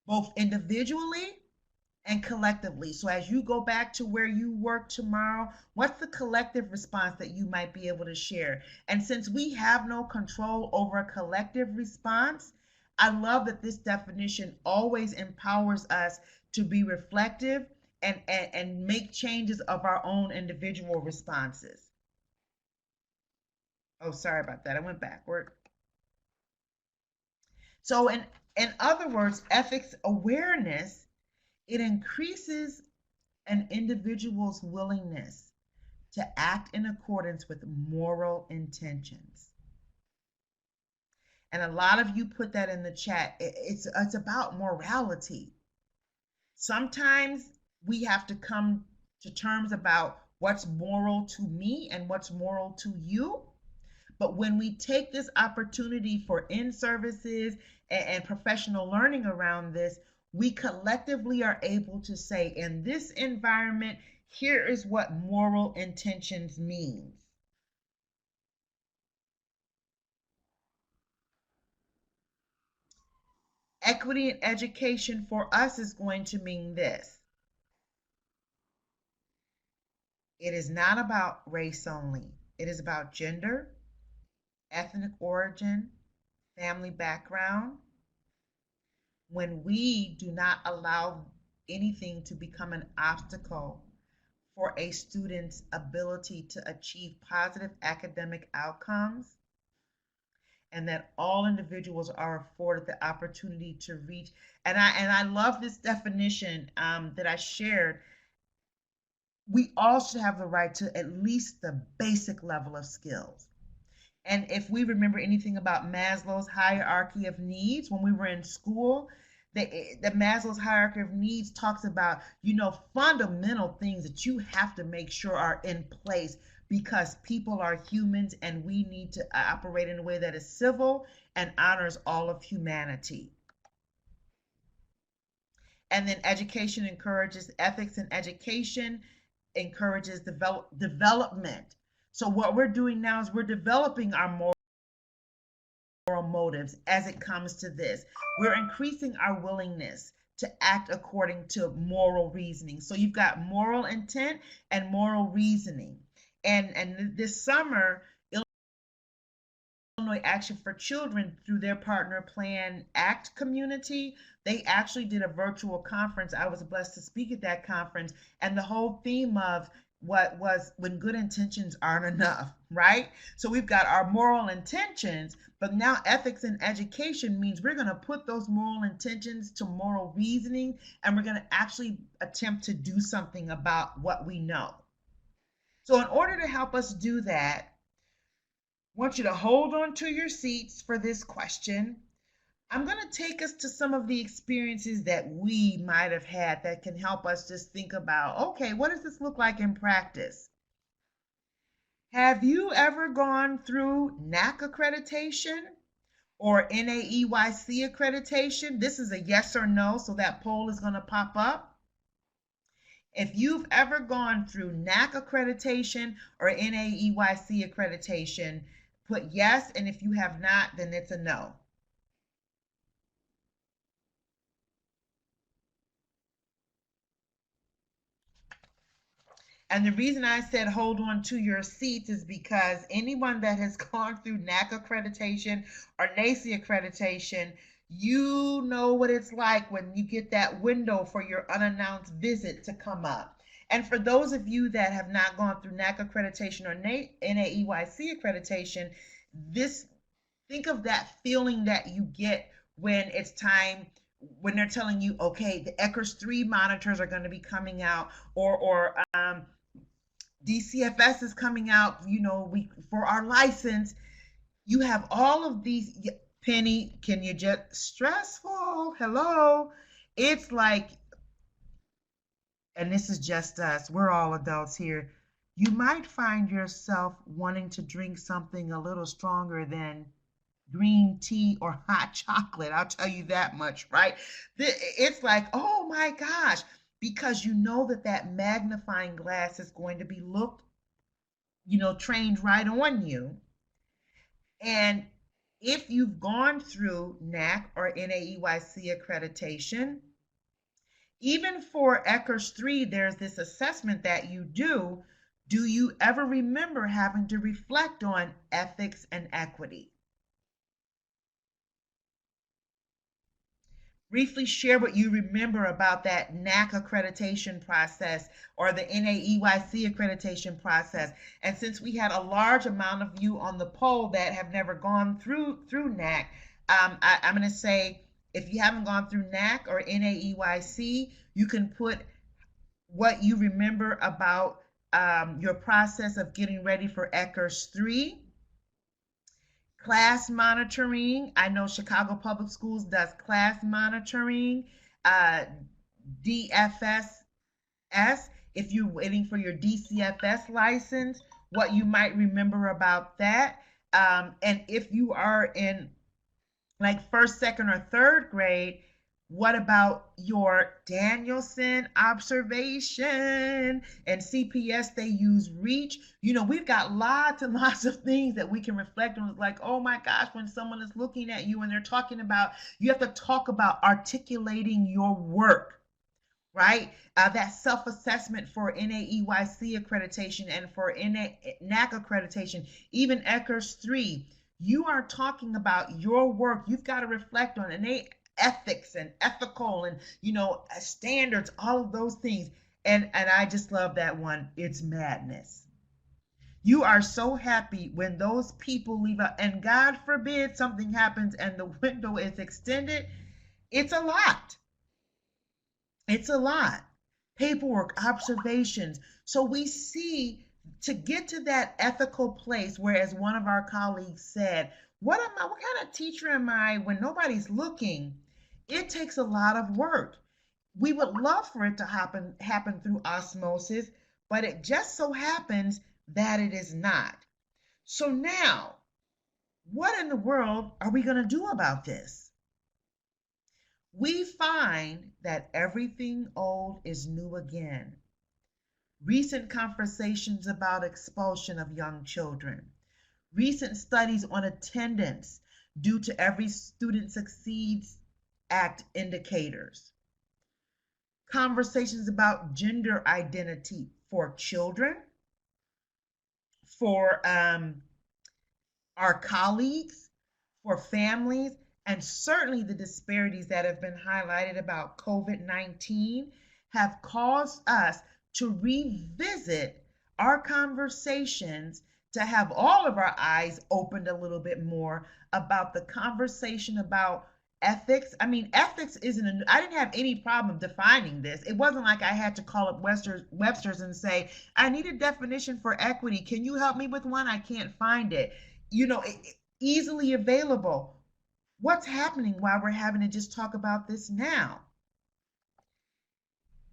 both individually and collectively. So as you go back to where you work tomorrow, what's the collective response that you might be able to share? And since we have no control over a collective response, I love that this definition always empowers us to be reflective and make changes of our own individual responses. Oh, sorry about that. I went backward. So in other words, ethics awareness, it increases an individual's willingness to act in accordance with moral intentions. And a lot of you put that in the chat. It's about morality. Sometimes we have to come to terms about what's moral to me and what's moral to you. But when we take this opportunity for in-services and professional learning around this, we collectively are able to say, in this environment, here is what moral intentions means. Equity in education for us is going to mean this. It is not about race only. It is about gender, ethnic origin, family background. When we do not allow anything to become an obstacle for a student's ability to achieve positive academic outcomes, and that all individuals are afforded the opportunity to reach. And I love this definition that I shared. We all should have the right to at least the basic level of skills. And if we remember anything about Maslow's hierarchy of needs when we were in school, the Maslow's hierarchy of needs talks about, fundamental things that you have to make sure are in place, because people are humans and we need to operate in a way that is civil and honors all of humanity. And then education encourages ethics, and education encourages development. So what we're doing now is we're developing our moral motives as it comes to this. We're increasing our willingness to act according to moral reasoning. So you've got moral intent and moral reasoning. And this summer, Illinois Action for Children, through their partner Plan Act community, they actually did a virtual conference. I was blessed to speak at that conference, and the whole theme of what was when good intentions aren't enough, right? So we've got our moral intentions, but now ethics in education means we're going to put those moral intentions to moral reasoning, and we're going to actually attempt to do something about what we know. So in order to help us do that, I want you to hold on to your seats for this question. I'm going to take us to some of the experiences that we might have had that can help us just think about, okay, what does this look like in practice? Have you ever gone through NAC accreditation or NAEYC accreditation? This is a yes or no, so that poll is going to pop up. If you've ever gone through NAC accreditation or NAEYC accreditation, put yes, and if you have not, then it's a no. And the reason I said hold on to your seats is because anyone that has gone through NAC accreditation or NACE accreditation, you know what it's like when you get that window for your unannounced visit to come up. And for those of you that have not gone through NAC accreditation or NAEYC accreditation, think of that feeling that you get when it's time, when they're telling you, okay, the ECRS 3 monitors are going to be coming out, or DCFS is coming out, for our license. You have all of these. Penny, can you just stressful? Hello. It's like, and this is just us, we're all adults here. You might find yourself wanting to drink something a little stronger than green tea or hot chocolate. I'll tell you that much, right? It's like, oh my gosh, because you know that magnifying glass is going to be trained right on you. And if you've gone through NAC or NAEYC accreditation, even for ECRS 3, there's this assessment that you do. Do you ever remember having to reflect on ethics and equity? Briefly share what you remember about that NAC accreditation process or the NAEYC accreditation process. And since we had a large amount of you on the poll that have never gone through NAC, I'm going to say, if you haven't gone through NAC or NAEYC, you can put what you remember about your process of getting ready for ECRS 3. Class monitoring. I know Chicago Public Schools does class monitoring. DFS, if you're waiting for your DCFS license, what you might remember about that. And if you are in like first, second, or third grade, what about your Danielson observation? And CPS, they use reach. We've got lots and lots of things that we can reflect on. It's like, oh my gosh, when someone is looking at you and they're talking about, you have to talk about articulating your work, right? That self-assessment for NAEYC accreditation and for NAC accreditation, even ECHRS 3, you are talking about your work. You've got to reflect on innate ethics and ethical and, standards, all of those things. And I just love that one. It's madness. You are so happy when those people leave out, and God forbid something happens and the window is extended. It's a lot. It's a lot. Paperwork, observations. So we see, to get to that ethical place, whereas one of our colleagues said, what kind of teacher am I when nobody's looking? It takes a lot of work. We would love for it to happen through osmosis, but it just so happens that it is not. So now, what in the world are we going to do about this? We find that everything old is new again. Recent conversations about expulsion of young children. Recent studies on attendance due to Every Student Succeeds Act indicators. Conversations about gender identity for children, for our colleagues, for families, and certainly the disparities that have been highlighted about COVID-19 have caused us to revisit our conversations, to have all of our eyes opened a little bit more about the conversation about ethics. I mean, ethics isn't I didn't have any problem defining this. It wasn't like I had to call up Webster's and say, I need a definition for equity. Can you help me with one? I can't find it. Easily available. What's happening while we're having to just talk about this now?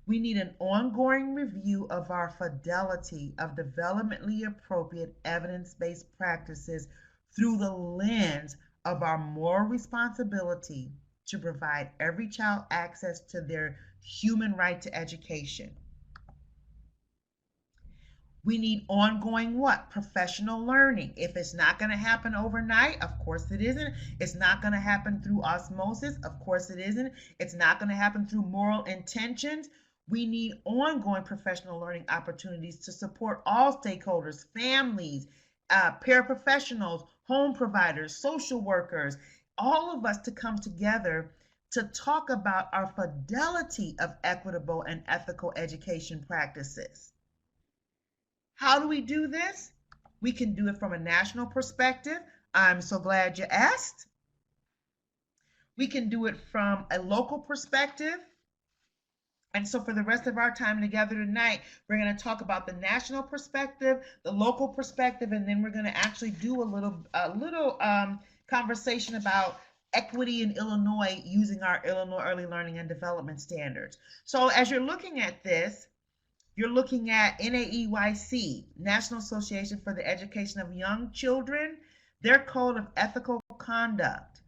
We need an ongoing review of our fidelity of developmentally appropriate evidence-based practices through the lens of our moral responsibility to provide every child access to their human right to education. We need ongoing what? Professional learning. If it's not going to happen overnight, of course it isn't. It's not going to happen through osmosis, of course it isn't. It's not going to happen through moral intentions. We need ongoing professional learning opportunities to support all stakeholders, families, paraprofessionals, home providers, social workers, all of us to come together to talk about our fidelity of equitable and ethical education practices. How do we do this? We can do it from a national perspective. I'm so glad you asked. We can do it from a local perspective. And so for the rest of our time together tonight, we're going to talk about the national perspective, the local perspective, and then we're going to actually do a little conversation about equity in Illinois using our Illinois Early Learning and Development Standards. So as you're looking at this, you're looking at NAEYC, National Association for the Education of Young Children, their Code of Ethical Conduct.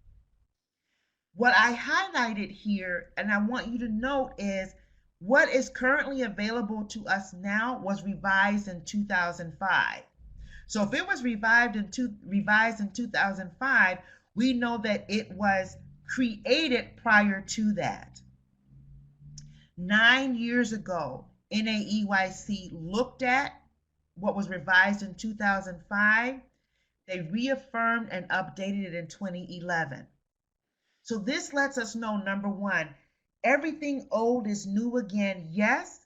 What I highlighted here, and I want you to note, is what is currently available to us now was revised in 2005. So if it was revised in 2005, we know that it was created prior to that. 9 years ago, NAEYC looked at what was revised in 2005. They reaffirmed and updated it in 2011. So this lets us know, number one, everything old is new again. Yes,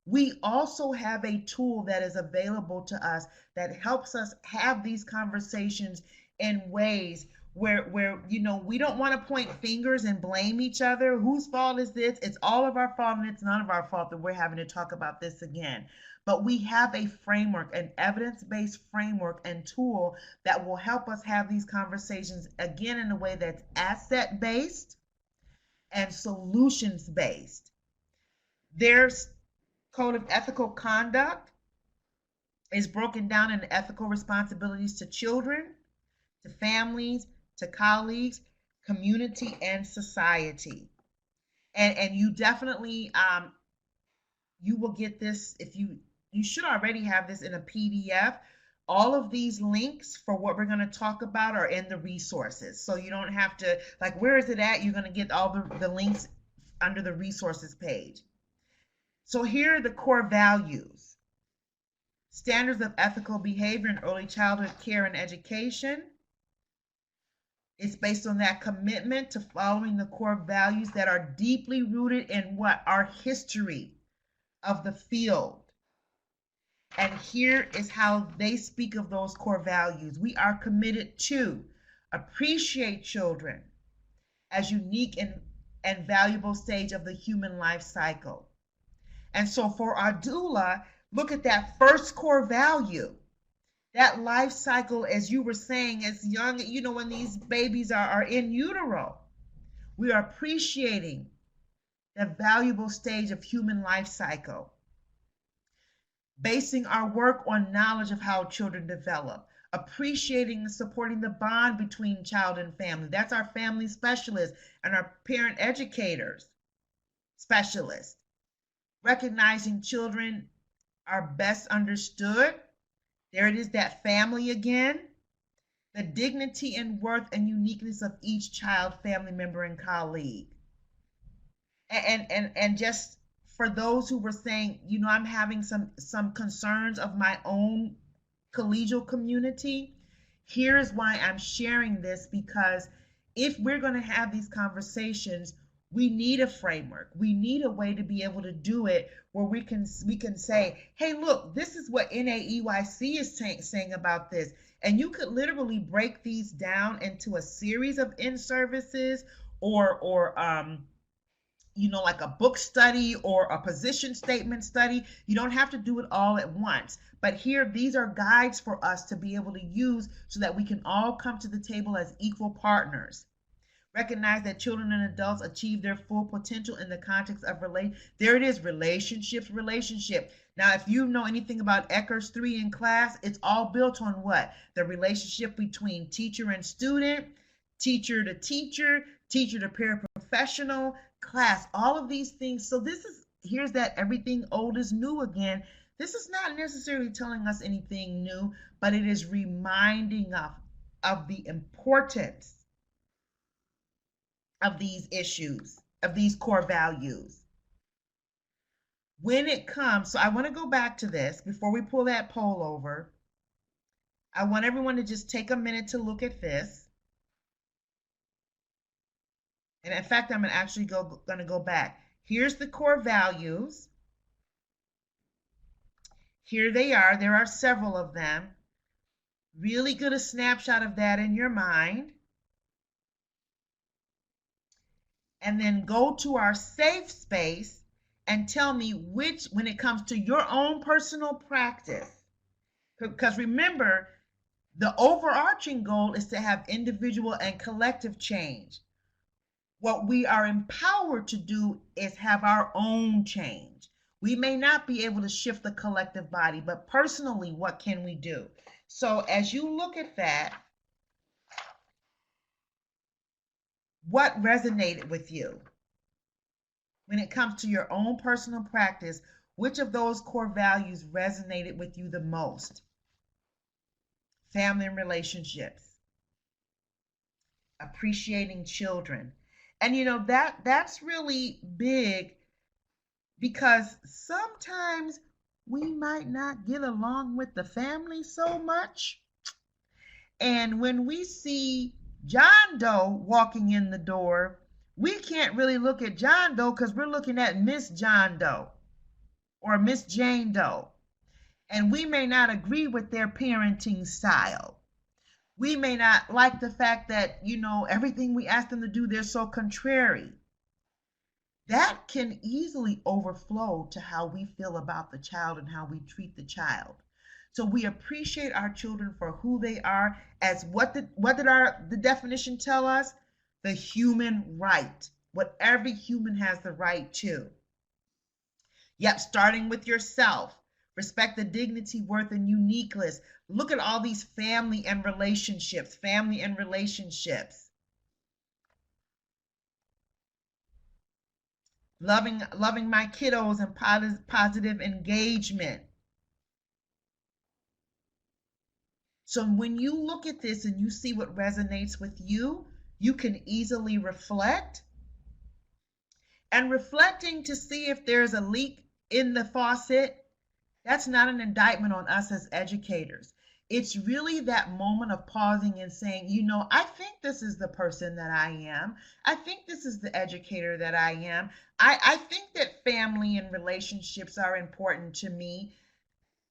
we also have a tool that is available to us that helps us have these conversations in ways where we don't want to point fingers and blame each other. Whose fault is this? It's all of our fault, and it's none of our fault that we're having to talk about this again. But we have a framework, an evidence-based framework and tool that will help us have these conversations again in a way that's asset-based and solutions-based. Their Code of Ethical Conduct is broken down into ethical responsibilities to children, to families, to colleagues, community, and society. And you definitely you will get this if you should already have this in a PDF. All of these links for what we're going to talk about are in the resources. So you don't have to, like, where is it at? You're going to get all the links under the resources page. So here are the core values. Standards of ethical behavior in early childhood care and education. It's based on that commitment to following the core values that are deeply rooted in what? Our history of the field. And here is how they speak of those core values. We are committed to appreciate children as unique and valuable stage of the human life cycle. And so for our doula, look at that first core value. That life cycle, as you were saying, as young, when these babies are in utero, we are appreciating the valuable stage of human life cycle, basing our work on knowledge of how children develop, appreciating and supporting the bond between child and family. That's our family specialists and our parent educators specialists. Recognizing children are best understood. There it is, that family again. The dignity and worth and uniqueness of each child, family member, and colleague. And just for those who were saying, I'm having some concerns of my own collegial community, here is why I'm sharing this, because if we're going to have these conversations, we need a framework. We need a way to be able to do it where we can say, hey, look, this is what NAEYC is saying about this. And you could literally break these down into a series of in-services or like a book study or a position statement study. You don't have to do it all at once. But here, these are guides for us to be able to use so that we can all come to the table as equal partners. Recognize that children and adults achieve their full potential in the context of there it is, relationship. Now, if you know anything about Ecker's 3 in class, it's all built on what? The relationship between teacher and student, teacher to teacher, teacher to paraprofessional, class, all of these things. So here's that everything old is new again. This is not necessarily telling us anything new, but it is reminding us of the importance of these issues, of these core values. When it comes, so I want to go back to this before we pull that poll over. I want everyone to just take a minute to look at this. And in fact, I'm actually going to go back. Here's the core values. Here they are. There are several of them. Really get a snapshot of that in your mind. And then go to our safe space and tell me which, when it comes to your own personal practice, because remember, the overarching goal is to have individual and collective change. What we are empowered to do is have our own change. We may not be able to shift the collective body, but personally, what can we do? So as you look at that, what resonated with you? When it comes to your own personal practice, which of those core values resonated with you the most? Family and relationships, appreciating children. And that's really big, because sometimes we might not get along with the family so much. And when we see John Doe walking in the door, we can't really look at John Doe because we're looking at Miss John Doe or Miss Jane Doe. And we may not agree with their parenting style. We may not like the fact that, everything we ask them to do, they're so contrary. That can easily overflow to how we feel about the child and how we treat the child. So we appreciate our children for who they are, as what did the definition tell us? The human right. What every human has the right to. Yep, starting with yourself. Respect the dignity, worth, and uniqueness. Look at all these family and relationships, family and relationships. Loving my kiddos and positive engagement. So when you look at this and you see what resonates with you, you can easily reflect. And reflecting to see if there's a leak in the faucet, that's not an indictment on us as educators. It's really that moment of pausing and saying, I think this is the person that I am. I think this is the educator that I am. I think that family and relationships are important to me.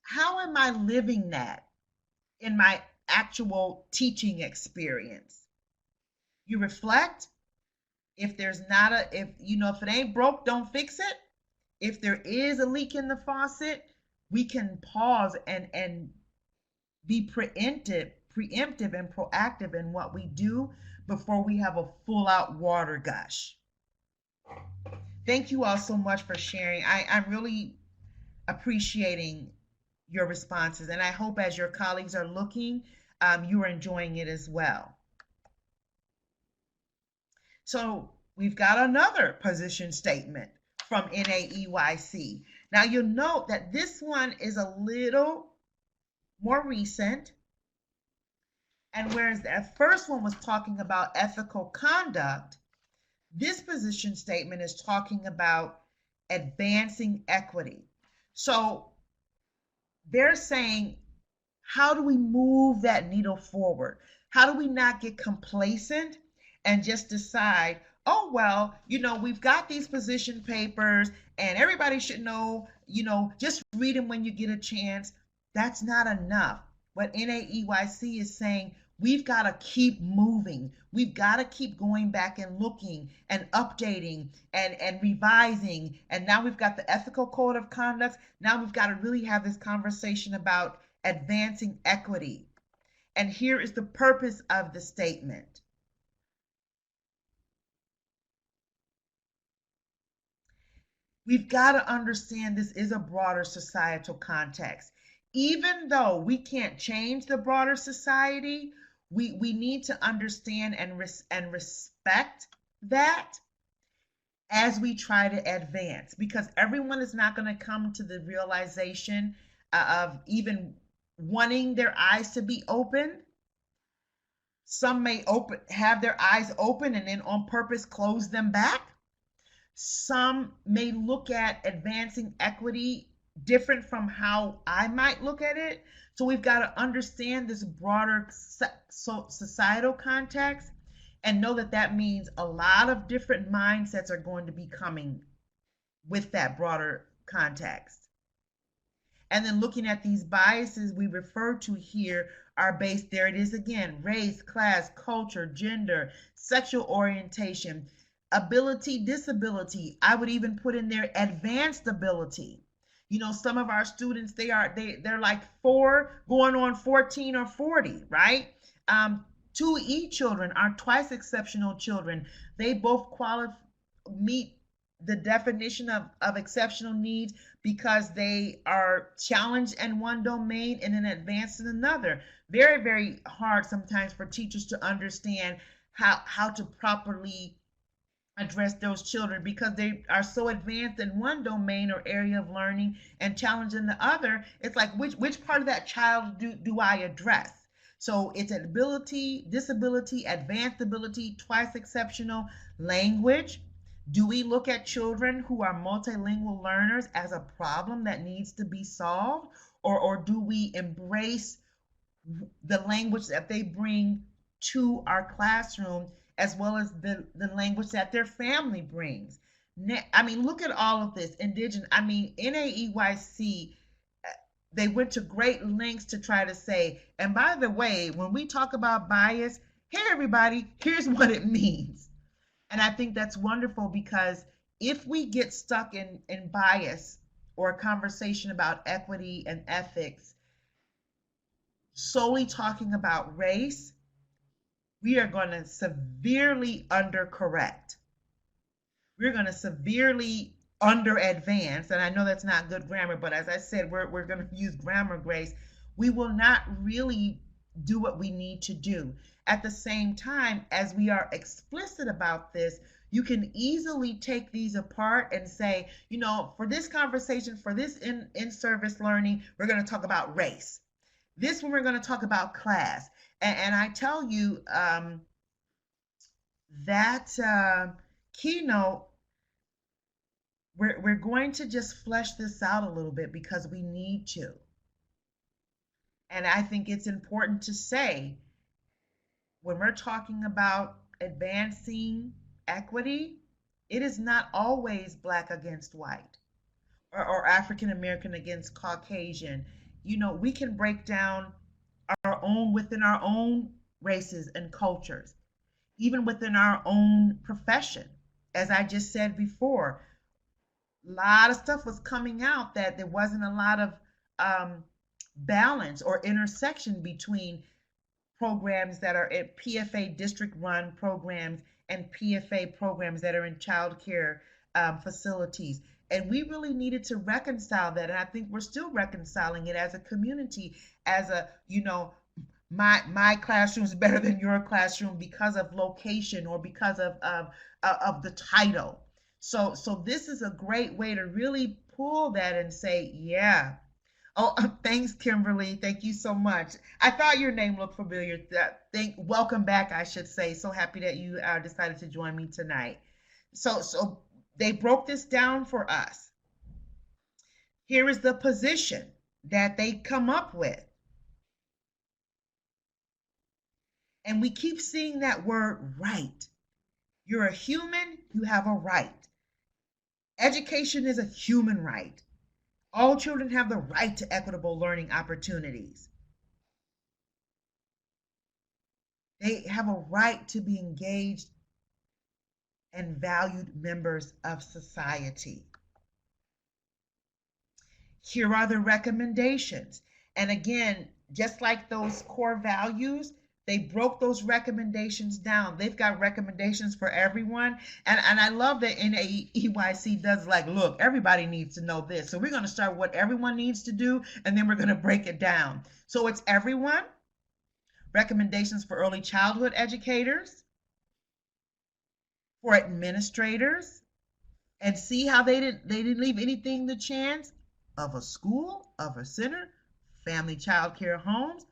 How am I living that in my actual teaching experience? You reflect. If there's not if it ain't broke, don't fix it. If there is a leak in the faucet, we can pause and be preemptive and proactive in what we do before we have a full out water gush. Thank you all so much for sharing. I'm really appreciating your responses, and I hope as your colleagues are looking, you are enjoying it as well. So we've got another position statement from AEYC. Now you'll note that this one is a little more recent. And whereas the first one was talking about ethical conduct, this position statement is talking about advancing equity. So they're saying, how do we move that needle forward? How do we not get complacent and just decide, oh, well, we've got these position papers and everybody should know, just read them when you get a chance. That's not enough. What NAEYC is saying, we've got to keep moving. We've got to keep going back and looking and updating and revising. And now we've got the ethical code of conduct. Now we've got to really have this conversation about advancing equity. And here is the purpose of the statement. We've got to understand this is a broader societal context. Even though we can't change the broader society, we need to understand and respect that as we try to advance, because everyone is not going to come to the realization of even wanting their eyes to be open. Some may have their eyes open and then on purpose close them back. Some may look at advancing equity different from how I might look at it. So we've got to understand this broader societal context and know that that means a lot of different mindsets are going to be coming with that broader context. And then looking at these biases we refer to here are based, there it is again, race, class, culture, gender, sexual orientation, ability, disability. I would even put in there advanced ability. Some of our students, they're like 4 going on 14 or 40, right? 2E children are twice exceptional children. They both meet the definition of exceptional needs because they are challenged in one domain and then advanced in another. Very, very hard sometimes for teachers to understand how to properly address those children because they are so advanced in one domain or area of learning and challenged in the other. It's like, which part of that child do I address? So it's ability, disability, advanced ability, twice exceptional, language. Do we look at children who are multilingual learners as a problem that needs to be solved? Or do we embrace the language that they bring to our classroom as well as the language that their family brings? Look at all of this. NAEYC, they went to great lengths to try to say, and by the way, when we talk about bias, hey, everybody, here's what it means. And I think that's wonderful because if we get stuck in bias or a conversation about equity and ethics, solely talking about race, we are going to severely undercorrect. We're going to severely under advanced, and I know that's not good grammar, but as I said, we're going to use grammar, Grace, we will not really do what we need to do. At the same time, as we are explicit about this, you can easily take these apart and say, for this conversation, for this in-service learning, we're going to talk about race. This one, we're going to talk about class. And I tell you, that keynote, we're going to just flesh this out a little bit because we need to. And I think it's important to say, when we're talking about advancing equity, it is not always Black against white or African American against Caucasian. We can break down our own within our own races and cultures, even within our own profession. As I just said before, a lot of stuff was coming out that there wasn't a lot of balance or intersection between programs that are at PFA district run programs and PFA programs that are in child care facilities. And we really needed to reconcile that. And I think we're still reconciling it as a community, as my classroom is better than your classroom because of location or because of the title. So this is a great way to really pull that and say, yeah. Oh, thanks, Kimberly. Thank you so much. I thought your name looked familiar. Welcome back, I should say. So happy that you decided to join me tonight. So they broke this down for us. Here is the position that they come up with. And we keep seeing that word right. You're a human, you have a right. Education is a human right. All children have the right to equitable learning opportunities. They have a right to be engaged and valued members of society. Here are the recommendations. And again, just like those core values, they broke those recommendations down. They've got recommendations for everyone. And I love that AEYC does look, everybody needs to know this. So we're going to start what everyone needs to do, and then we're going to break it down. So it's everyone, recommendations for early childhood educators, for administrators, and see how they didn't leave anything to chance of a school, of a center, family child care homes,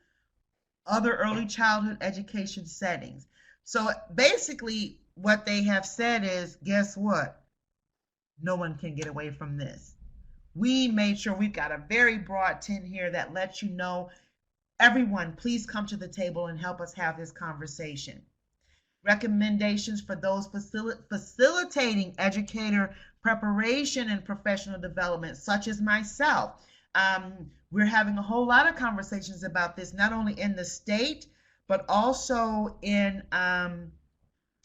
other early childhood education settings. So basically what they have said is, guess what? No one can get away from this. We made sure we've got a very broad tent here that lets you know, everyone, please come to the table and help us have this conversation. Recommendations for those facilitating educator preparation and professional development, such as myself. We're having a whole lot of conversations about this, not only in the state, but also in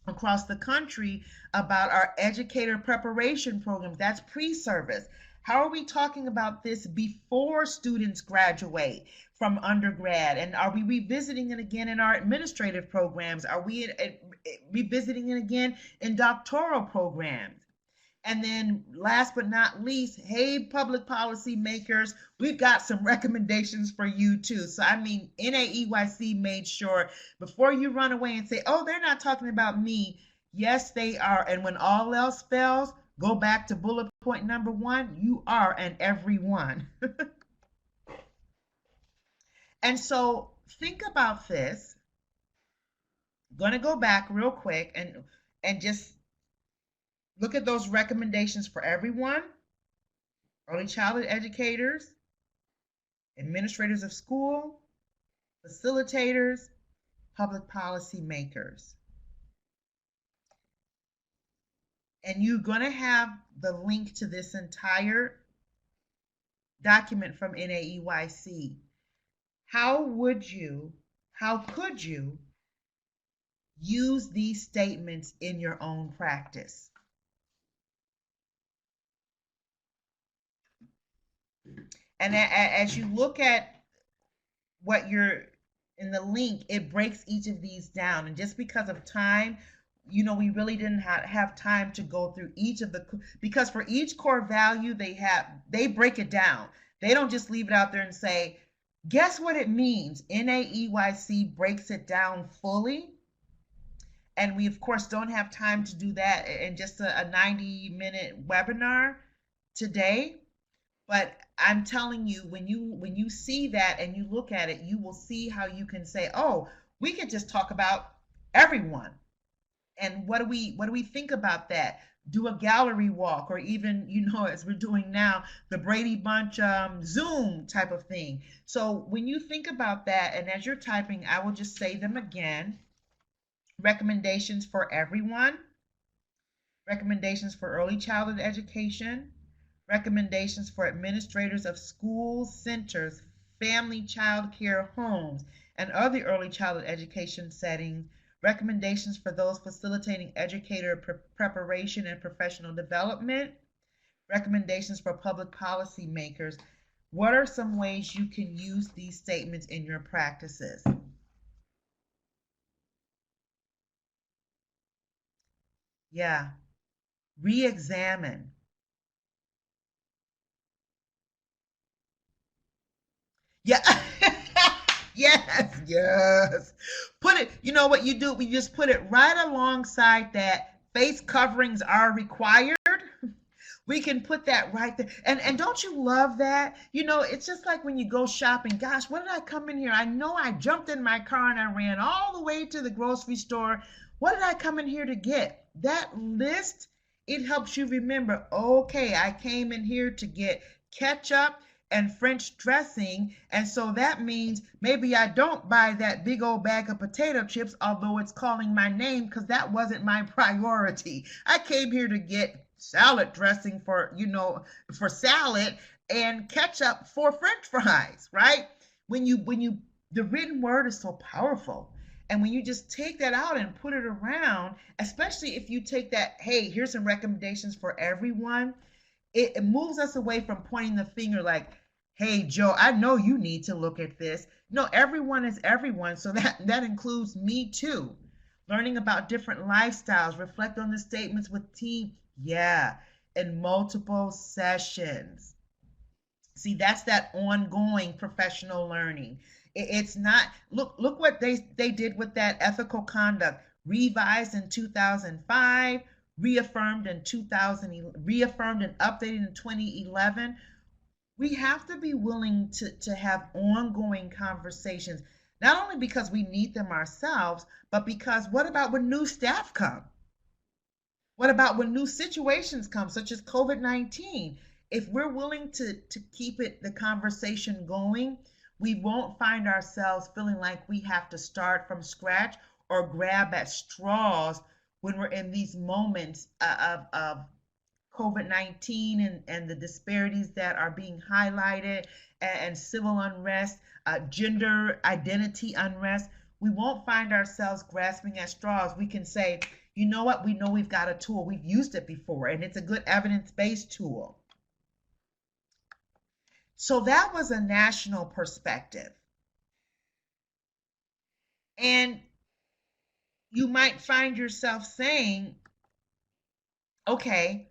across the country, about our educator preparation programs. That's pre-service. How are we talking about this before students graduate from undergrad? And are we revisiting it again in our administrative programs? Are we revisiting it again in doctoral programs? And then last but not least, hey, public policy makers, we've got some recommendations for you too. So I mean, NAEYC made sure, before you run away and say, oh, they're not talking about me. Yes, they are. And when all else fails, go back to bullet point number 1. You are an everyone. And so think about this. I'm going to go back real quick and just look at those recommendations for everyone: early childhood educators, administrators of school, facilitators, public policy makers. And you're going to have the link to this entire document from NAEYC. How could you use these statements in your own practice? And as you look at what you're in the link, it breaks each of these down. And just because of time, we really didn't have time to go through each of the, because for each core value they break it down. They don't just leave it out there and say, guess what it means. NAEYC breaks it down fully. And we, of course, don't have time to do that in just a 90-minute webinar today. But I'm telling you, when you see that and you look at it, you will see how you can say, oh, we could just talk about everyone. And what do we think about that? Do a gallery walk, or even, as we're doing now, the Brady Bunch Zoom type of thing. So when you think about that, and as you're typing, I will just say them again. Recommendations for everyone, recommendations for early childhood education, recommendations for administrators of schools, centers, family child care homes, and other early childhood education settings, recommendations for those facilitating educator preparation and professional development, recommendations for public policy makers. What are some ways you can use these statements in your practices? Yeah, re-examine. Yeah. Yes, yes. Put it, you know what you do? We just put it right alongside that face coverings are required. We can put that right there. And don't you love that? It's just like when you go shopping. Gosh, what did I come in here? I know I jumped in my car and I ran all the way to the grocery store. What did I come in here to get? That list, it helps you remember, okay, I came in here to get ketchup and French dressing. And so that means maybe I don't buy that big old bag of potato chips, although it's calling my name, because that wasn't my priority. I came here to get salad dressing for salad, and ketchup for French fries, right? When you the written word is so powerful. And when you just take that out and put it around, especially if you take that, hey, here's some recommendations for everyone, it moves us away from pointing the finger like, hey, Joe, I know you need to look at this. No, everyone is everyone. So that includes me too. Learning about different lifestyles, reflect on the statements with team. Yeah, in multiple sessions. See, that's that ongoing professional learning. It's not, look what they did with that ethical conduct, revised in 2005, reaffirmed in 2000, reaffirmed and updated in 2011. We have to be willing to have ongoing conversations, not only because we need them ourselves, but because what about when new staff come? What about when new situations come, such as COVID-19? If we're willing to keep the conversation going, we won't find ourselves feeling like we have to start from scratch or grab at straws when we're in these moments of COVID-19, and the disparities that are being highlighted, and civil unrest, gender identity unrest. We won't find ourselves grasping at straws. We can say, you know what? We know we've got a tool. We've used it before, and it's a good evidence-based tool. So that was a national perspective. And you might find yourself saying, okay,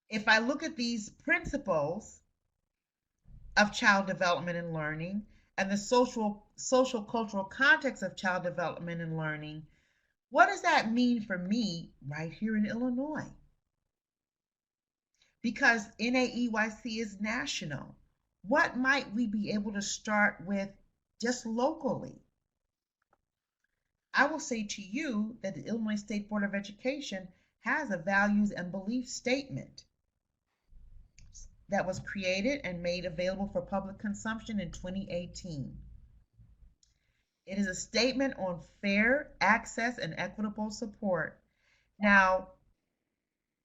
if I look at these principles of child development and learning and the social cultural context of child development and learning, what does that mean for me right here in Illinois? Because NAEYC is national. What might we be able to start with just locally? I will say to you that the Illinois State Board of Education has a values and belief statement that was created and made available for public consumption in 2018. It is a statement on fair access and equitable support. Now,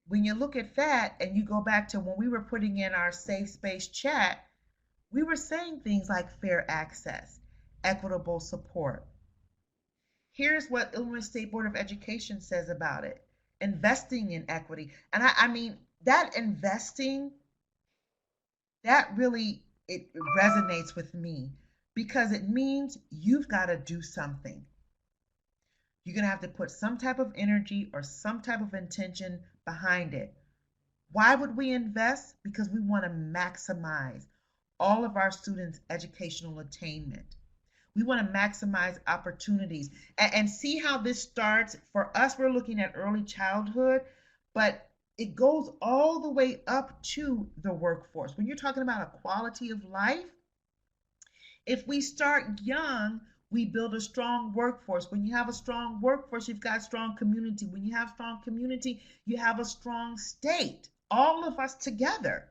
when you look at that and you go back to when we were putting in our safe space chat, we were saying things like fair access, equitable support. Here's what Illinois State Board of Education says about it: investing in equity. And I mean, that investing, that really, it resonates with me, because it means you've got to do something. You're going to have to put some type of energy or some type of intention behind it. Why would we invest? Because we want to maximize all of our students' educational attainment. We want to maximize opportunities and see how this starts. For us, we're looking at early childhood, but it goes all the way up to the workforce. When you're talking about a quality of life, if we start young, we build a strong workforce. When you have a strong workforce, you've got strong community. When you have strong community, you have a strong state. All of us together.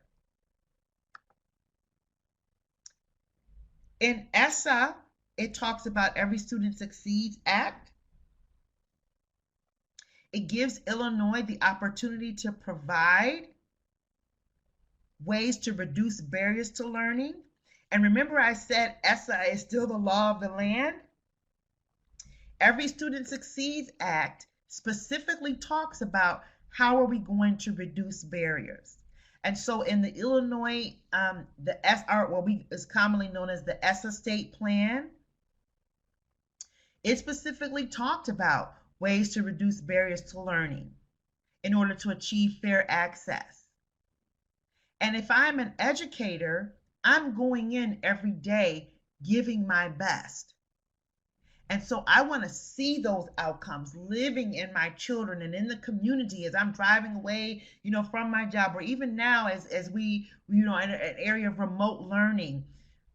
In ESSA, it talks about Every Student Succeeds Act. It gives Illinois the opportunity to provide ways to reduce barriers to learning. And remember, I said ESSA is still the law of the land. Every Student Succeeds Act specifically talks about how are we going to reduce barriers. And so in the Illinois, the SR, what is commonly known as the ESSA state plan, it specifically talked about ways to reduce barriers to learning in order to achieve fair access. And if I'm an educator, I'm going in every day giving my best. And so I want to see those outcomes living in my children and in the community as I'm driving away, from my job, or even now as we, in an area of remote learning.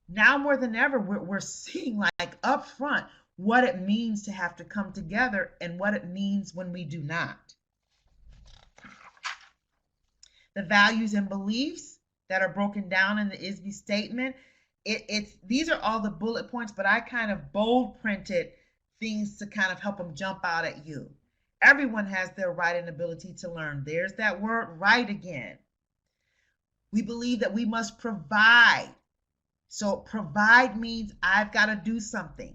Now more than ever, we're seeing like up front what it means to have to come together and what it means when we do not. The values and beliefs that are broken down in the ISB statement, these are all the bullet points, but I kind of bold printed things to kind of help them jump out at you. Everyone has their right and ability to learn. There's that word right again. We believe that we must provide. So provide means I've got to do something.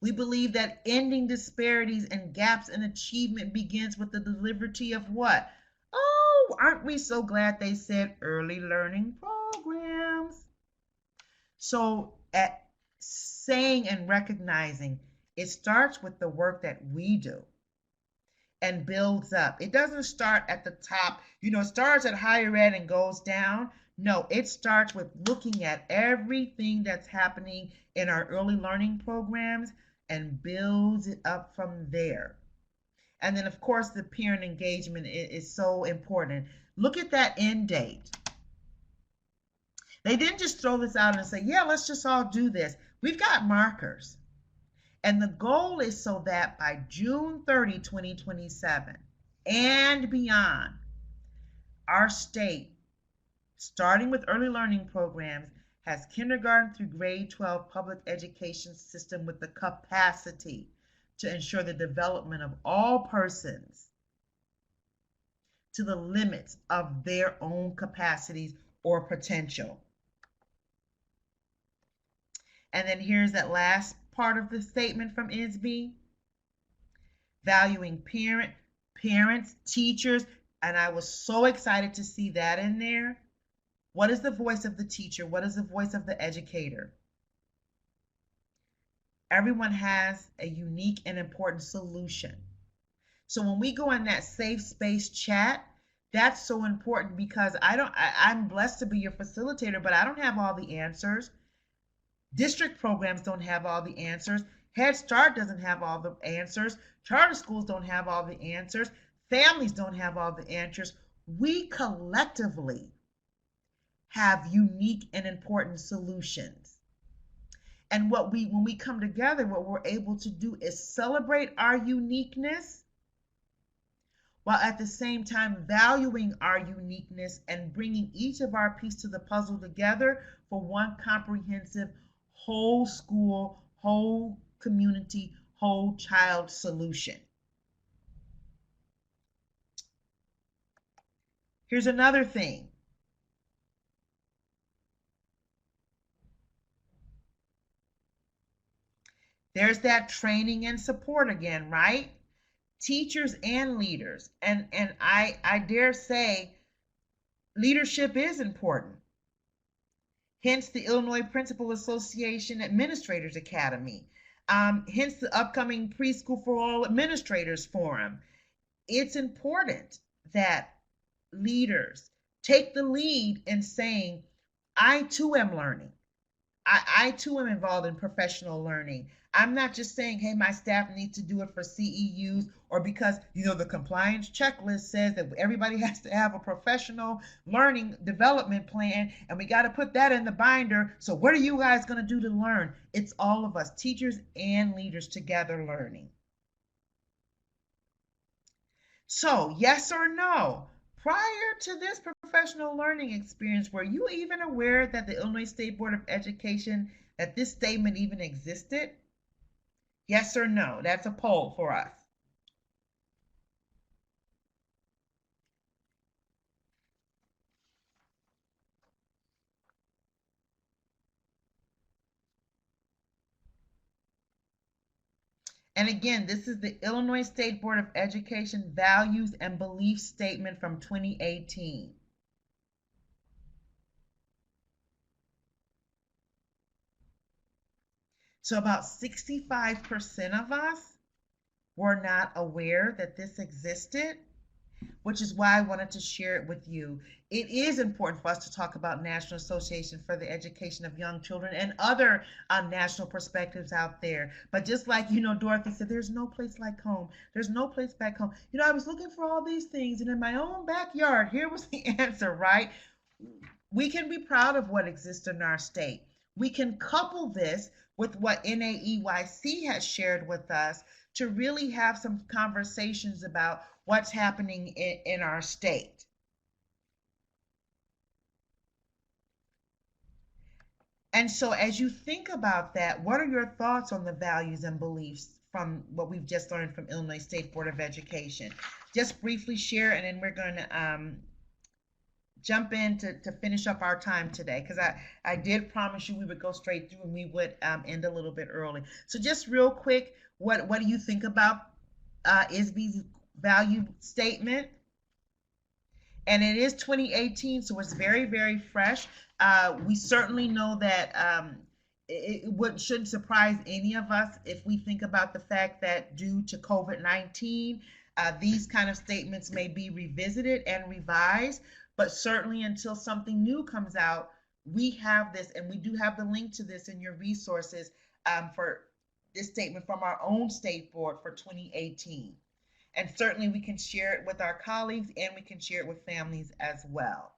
We believe that ending disparities and gaps in achievement begins with the delivery of what? Oh, aren't we so glad they said early learning programs? So at saying and recognizing, it starts with the work that we do and builds up. It doesn't start at the top, it starts at higher ed and goes down. No, it starts with looking at everything that's happening in our early learning programs and builds it up from there. And then, of course, the parent engagement is so important. Look at that end date. They didn't just throw this out and say, yeah, let's just all do this. We've got markers. And the goal is so that by June 30, 2027 and beyond, our state, starting with early learning programs, has kindergarten through grade 12 public education system with the capacity to ensure the development of all persons to the limits of their own capacities or potential. And then here's that last part of the statement from ISB. Valuing parents, teachers, and I was so excited to see that in there. What is the voice of the teacher? What is the voice of the educator? Everyone has a unique and important solution. So when we go in that safe space chat, that's so important because I'm blessed to be your facilitator, but I don't have all the answers. District programs don't have all the answers. Head Start doesn't have all the answers. Charter schools don't have all the answers. Families don't have all the answers. We collectively have unique and important solutions. And when we come together, what we're able to do is celebrate our uniqueness while at the same time valuing our uniqueness and bringing each of our pieces of the puzzle together for one comprehensive whole school, whole community, whole child solution. Here's another thing. There's that training and support again, right? Teachers and leaders. And I dare say leadership is important. Hence the Illinois Principal Association Administrators Academy. Hence the upcoming Preschool for All Administrators Forum. It's important that leaders take the lead in saying, I too am learning. I too am involved in professional learning. I'm not just saying, hey, my staff needs to do it for CEUs or because, the compliance checklist says that everybody has to have a professional learning development plan and we got to put that in the binder. So, what are you guys going to do to learn? It's all of us, teachers and leaders, together learning. So, yes or no? Prior to this professional learning experience, were you even aware that the Illinois State Board of Education, that this statement even existed? Yes or no? That's a poll for us. And again, this is the Illinois State Board of Education Values and Belief Statement from 2018. So about 65% of us were not aware that this existed, which is why I wanted to share it with you. It is important for us to talk about National Association for the Education of Young Children and other national perspectives out there. But just like, Dorothy said, there's no place like home. There's no place back home. I was looking for all these things, and in my own backyard, here was the answer, right? We can be proud of what exists in our state. We can couple this with what NAEYC has shared with us to really have some conversations about what's happening in our state. And so as you think about that, what are your thoughts on the values and beliefs from what we've just learned from Illinois State Board of Education? Just briefly share, and then we're going to jump in to finish up our time today, because I did promise you we would go straight through and we would end a little bit early. So just real quick, what do you think about ISB's value statement? And it is 2018, so it's very, very fresh. We certainly know that shouldn't surprise any of us if we think about the fact that due to COVID-19, these kind of statements may be revisited and revised, but certainly until something new comes out, we have this, and we do have the link to this in your resources for this statement from our own state board for 2018. And certainly we can share it with our colleagues and we can share it with families as well.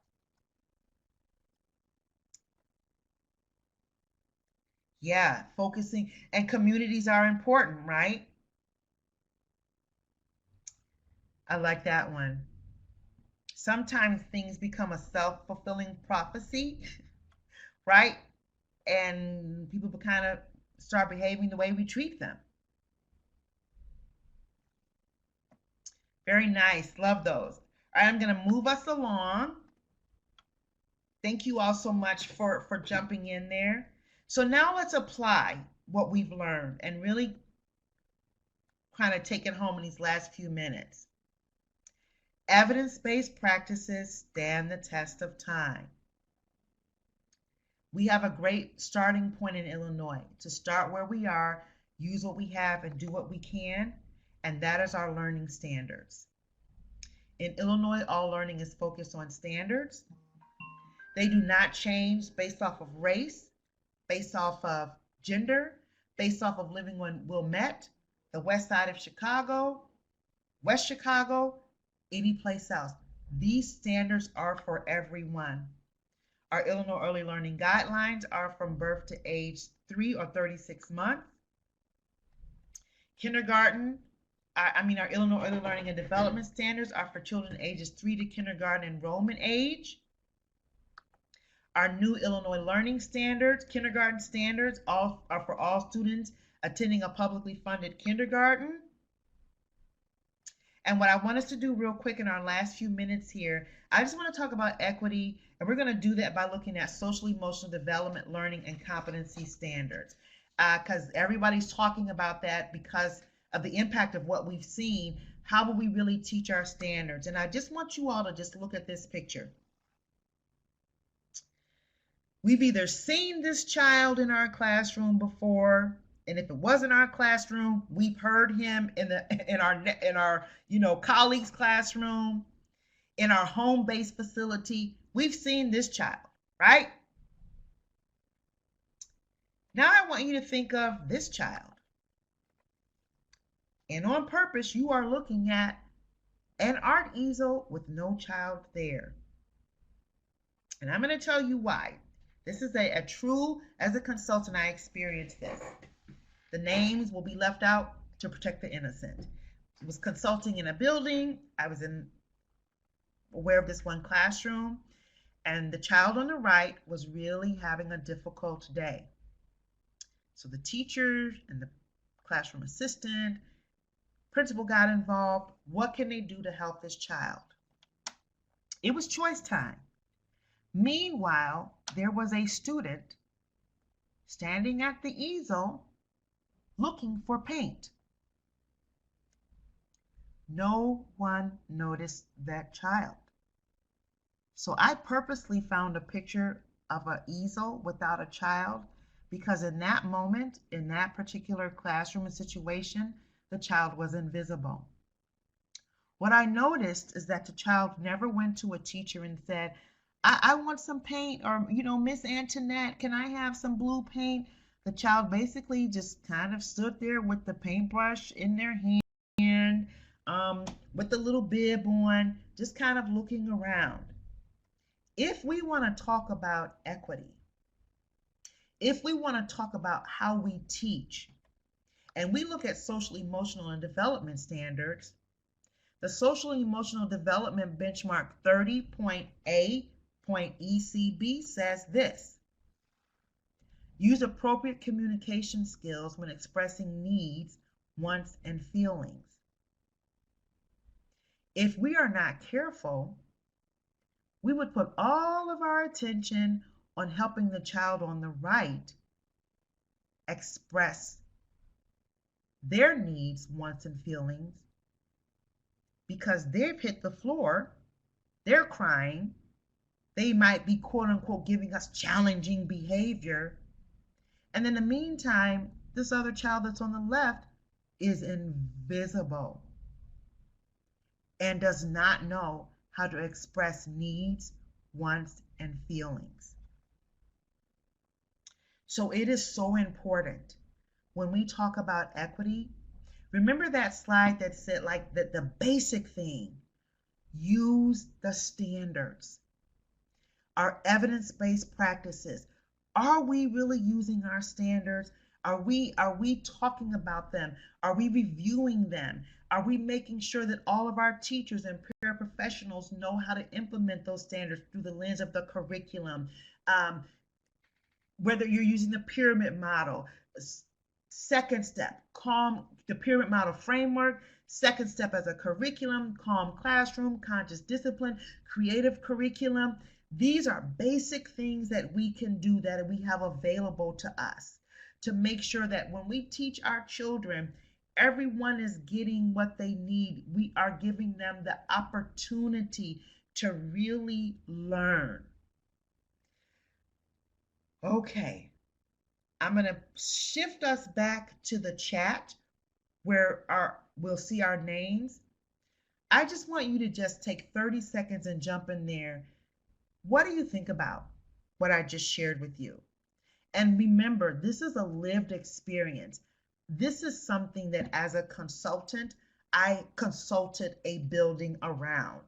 Yeah, focusing, and communities are important, right? I like that one. Sometimes things become a self-fulfilling prophecy, right? And people kind of start behaving the way we treat them. Very nice. Love those. All right, I'm going to move us along. Thank you all so much for jumping in there. So now let's apply what we've learned and really kind of take it home in these last few minutes. Evidence-based practices stand the test of time. We have a great starting point in Illinois to start where we are, use what we have, and do what we can, and that is our learning standards. In Illinois, all learning is focused on standards. They do not change based off of race, based off of gender, based off of living on Wilmette, the west side of Chicago, West Chicago, any place else. These standards are for everyone. Our Illinois Early Learning Guidelines are from birth to age 3 or 36 months. Kindergarten, our Illinois Early Learning and Development Standards are for children ages 3 to kindergarten enrollment age. Our new Illinois Learning Standards, kindergarten standards, all are for all students attending a publicly funded kindergarten. And what I want us to do real quick in our last few minutes here, I just want to talk about equity, and we're going to do that by looking at social emotional development, learning, and competency standards. Because everybody's talking about that because of the impact of what we've seen. How will we really teach our standards? And I just want you all to just look at this picture. We've either seen this child in our classroom before, And if it wasn't our classroom, we've heard him in our colleagues' classroom, in our home-based facility. We've seen this child, right? Now I want you to think of this child. And on purpose, you are looking at an art easel with no child there. And I'm going to tell you why. This is a true, as a consultant, I experienced this. The names will be left out to protect the innocent. I was consulting in a building. I was aware of this one classroom, and the child on the right was really having a difficult day. So the teachers and the classroom assistant, principal got involved. What can they do to help this child? It was choice time. Meanwhile, there was a student standing at the easel looking for paint. No one noticed that child. So I purposely found a picture of an easel without a child, because in that moment, in that particular classroom and situation, the child was invisible. What I noticed is that the child never went to a teacher and said, I want some paint, or, Miss Antoinette, can I have some blue paint? The child basically just kind of stood there with the paintbrush in their hand, with the little bib on, just kind of looking around. If we want to talk about equity, if we want to talk about how we teach, and we look at social, emotional, and development standards, the social emotional development benchmark 30.A.ECB says this: use appropriate communication skills when expressing needs, wants, and feelings. If we are not careful, we would put all of our attention on helping the child on the right express their needs, wants, and feelings, because they've hit the floor, they're crying, they might be quote unquote giving us challenging behavior. And in the meantime, this other child that's on the left is invisible and does not know how to express needs, wants, and feelings. So it is so important when we talk about equity. Remember that slide that said, like, the basic thing: use the standards, our evidence-based practices. Are we really using our standards? Are we talking about them? Are we reviewing them? Are we making sure that all of our teachers and paraprofessionals know how to implement those standards through the lens of the curriculum? Whether you're using the pyramid model, second step, the pyramid model framework, second step as a curriculum, calm classroom, conscious discipline, creative curriculum. These are basic things that we can do, that we have available to us, to make sure that when we teach our children, everyone is getting what they need. We are giving them the opportunity to really learn. Okay, I'm going to shift us back to the chat where we'll see our names. I just want you to just take 30 seconds and jump in there. What do you think about what I just shared with you? And remember, this is a lived experience. This is something that, as a consultant, I consulted a building around.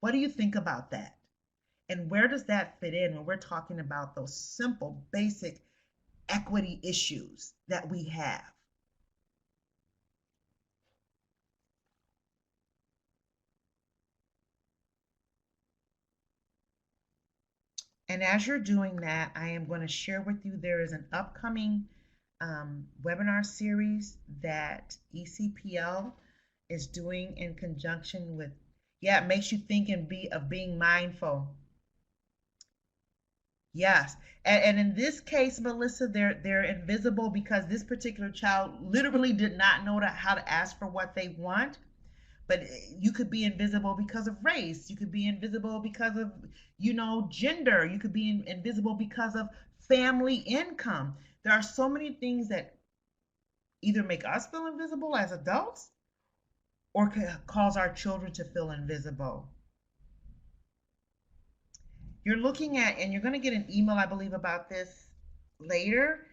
What do you think about that? And where does that fit in when we're talking about those simple, basic equity issues that we have? And as you're doing that, I am going to share with you, there is an upcoming webinar series that ECPL is doing in conjunction with, it makes you think and being mindful. Yes. And in this case, Melissa, they're invisible because this particular child literally did not know how to ask for what they want. But you could be invisible because of race. You could be invisible because of, gender. You could be invisible because of family income. There are so many things that either make us feel invisible as adults or cause our children to feel invisible. You're looking at, and you're going to get an email, I believe, about this later.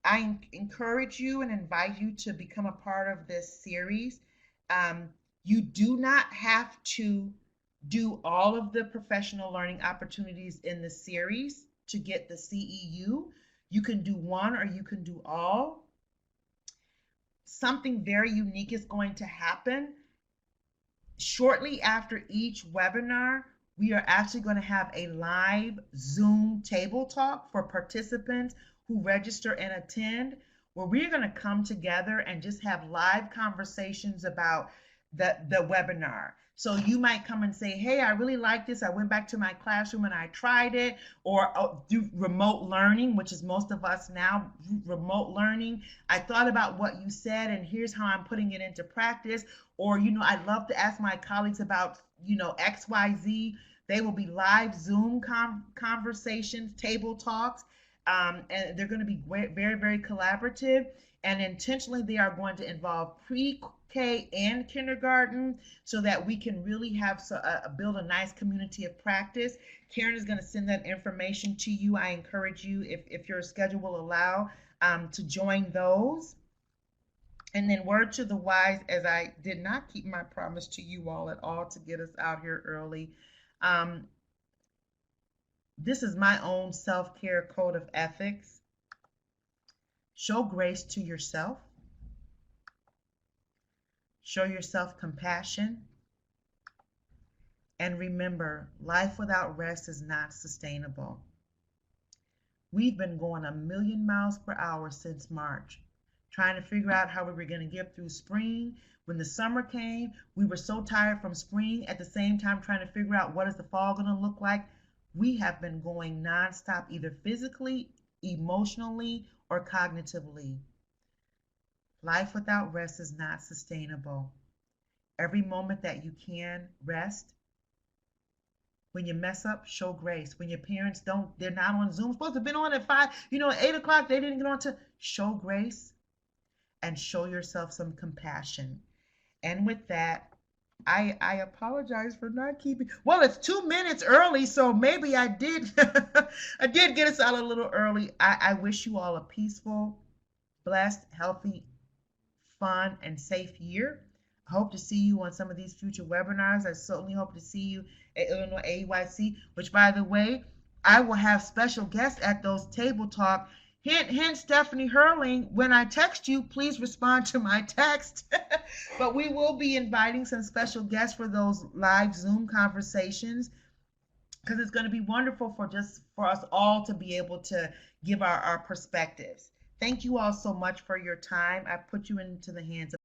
I encourage you and invite you to become a part of this series. You do not have to do all of the professional learning opportunities in the series to get the CEU. You can do one or you can do all. Something very unique is going to happen. Shortly after each webinar, we are actually going to have a live Zoom table talk for participants who register and attend, where we're going to come together and just have live conversations about the webinar. So you might come and say, hey, I really like this. I went back to my classroom and I tried it. Or do remote learning, which is most of us now, remote learning. I thought about what you said and here's how I'm putting it into practice. Or, I'd love to ask my colleagues about, XYZ. They will be live Zoom conversations, table talks, and they're going to be very, very collaborative. And intentionally, they are going to involve pre-K and kindergarten so that we can really have build a nice community of practice. Karen is going to send that information to you. I encourage you, if your schedule will allow, to join those. And then word to the wise, as I did not keep my promise to you all at all to get us out here early. This is my own self-care code of ethics. Show grace to yourself. Show yourself compassion. And remember, life without rest is not sustainable. We've been going 1,000,000 miles per hour since March, trying to figure out how we were going to get through spring. When the summer came, we were so tired from spring, at the same time trying to figure out what is the fall going to look like. We have been going nonstop, either physically, emotionally, or cognitively. Life without rest is not sustainable. Every moment that you can, rest. When you mess up, show grace. When your parents they're not on Zoom, supposed to have been on at 5, 8 o'clock, they didn't get on to, show grace and show yourself some compassion. And with that, I apologize for not keeping, well, it's 2 minutes early, so maybe I did I did get us out a little early. I wish you all a peaceful, blessed, healthy, fun, and safe year. I hope to see you on some of these future webinars. I certainly hope to see you at Illinois AEYC, which, by the way, I will have special guests at those table talk. Hint, Stephanie Hurling, when I text you, please respond to my text. But we will be inviting some special guests for those live Zoom conversations, because it's going to be wonderful for us all to be able to give our perspectives. Thank you all so much for your time. I put you into the hands of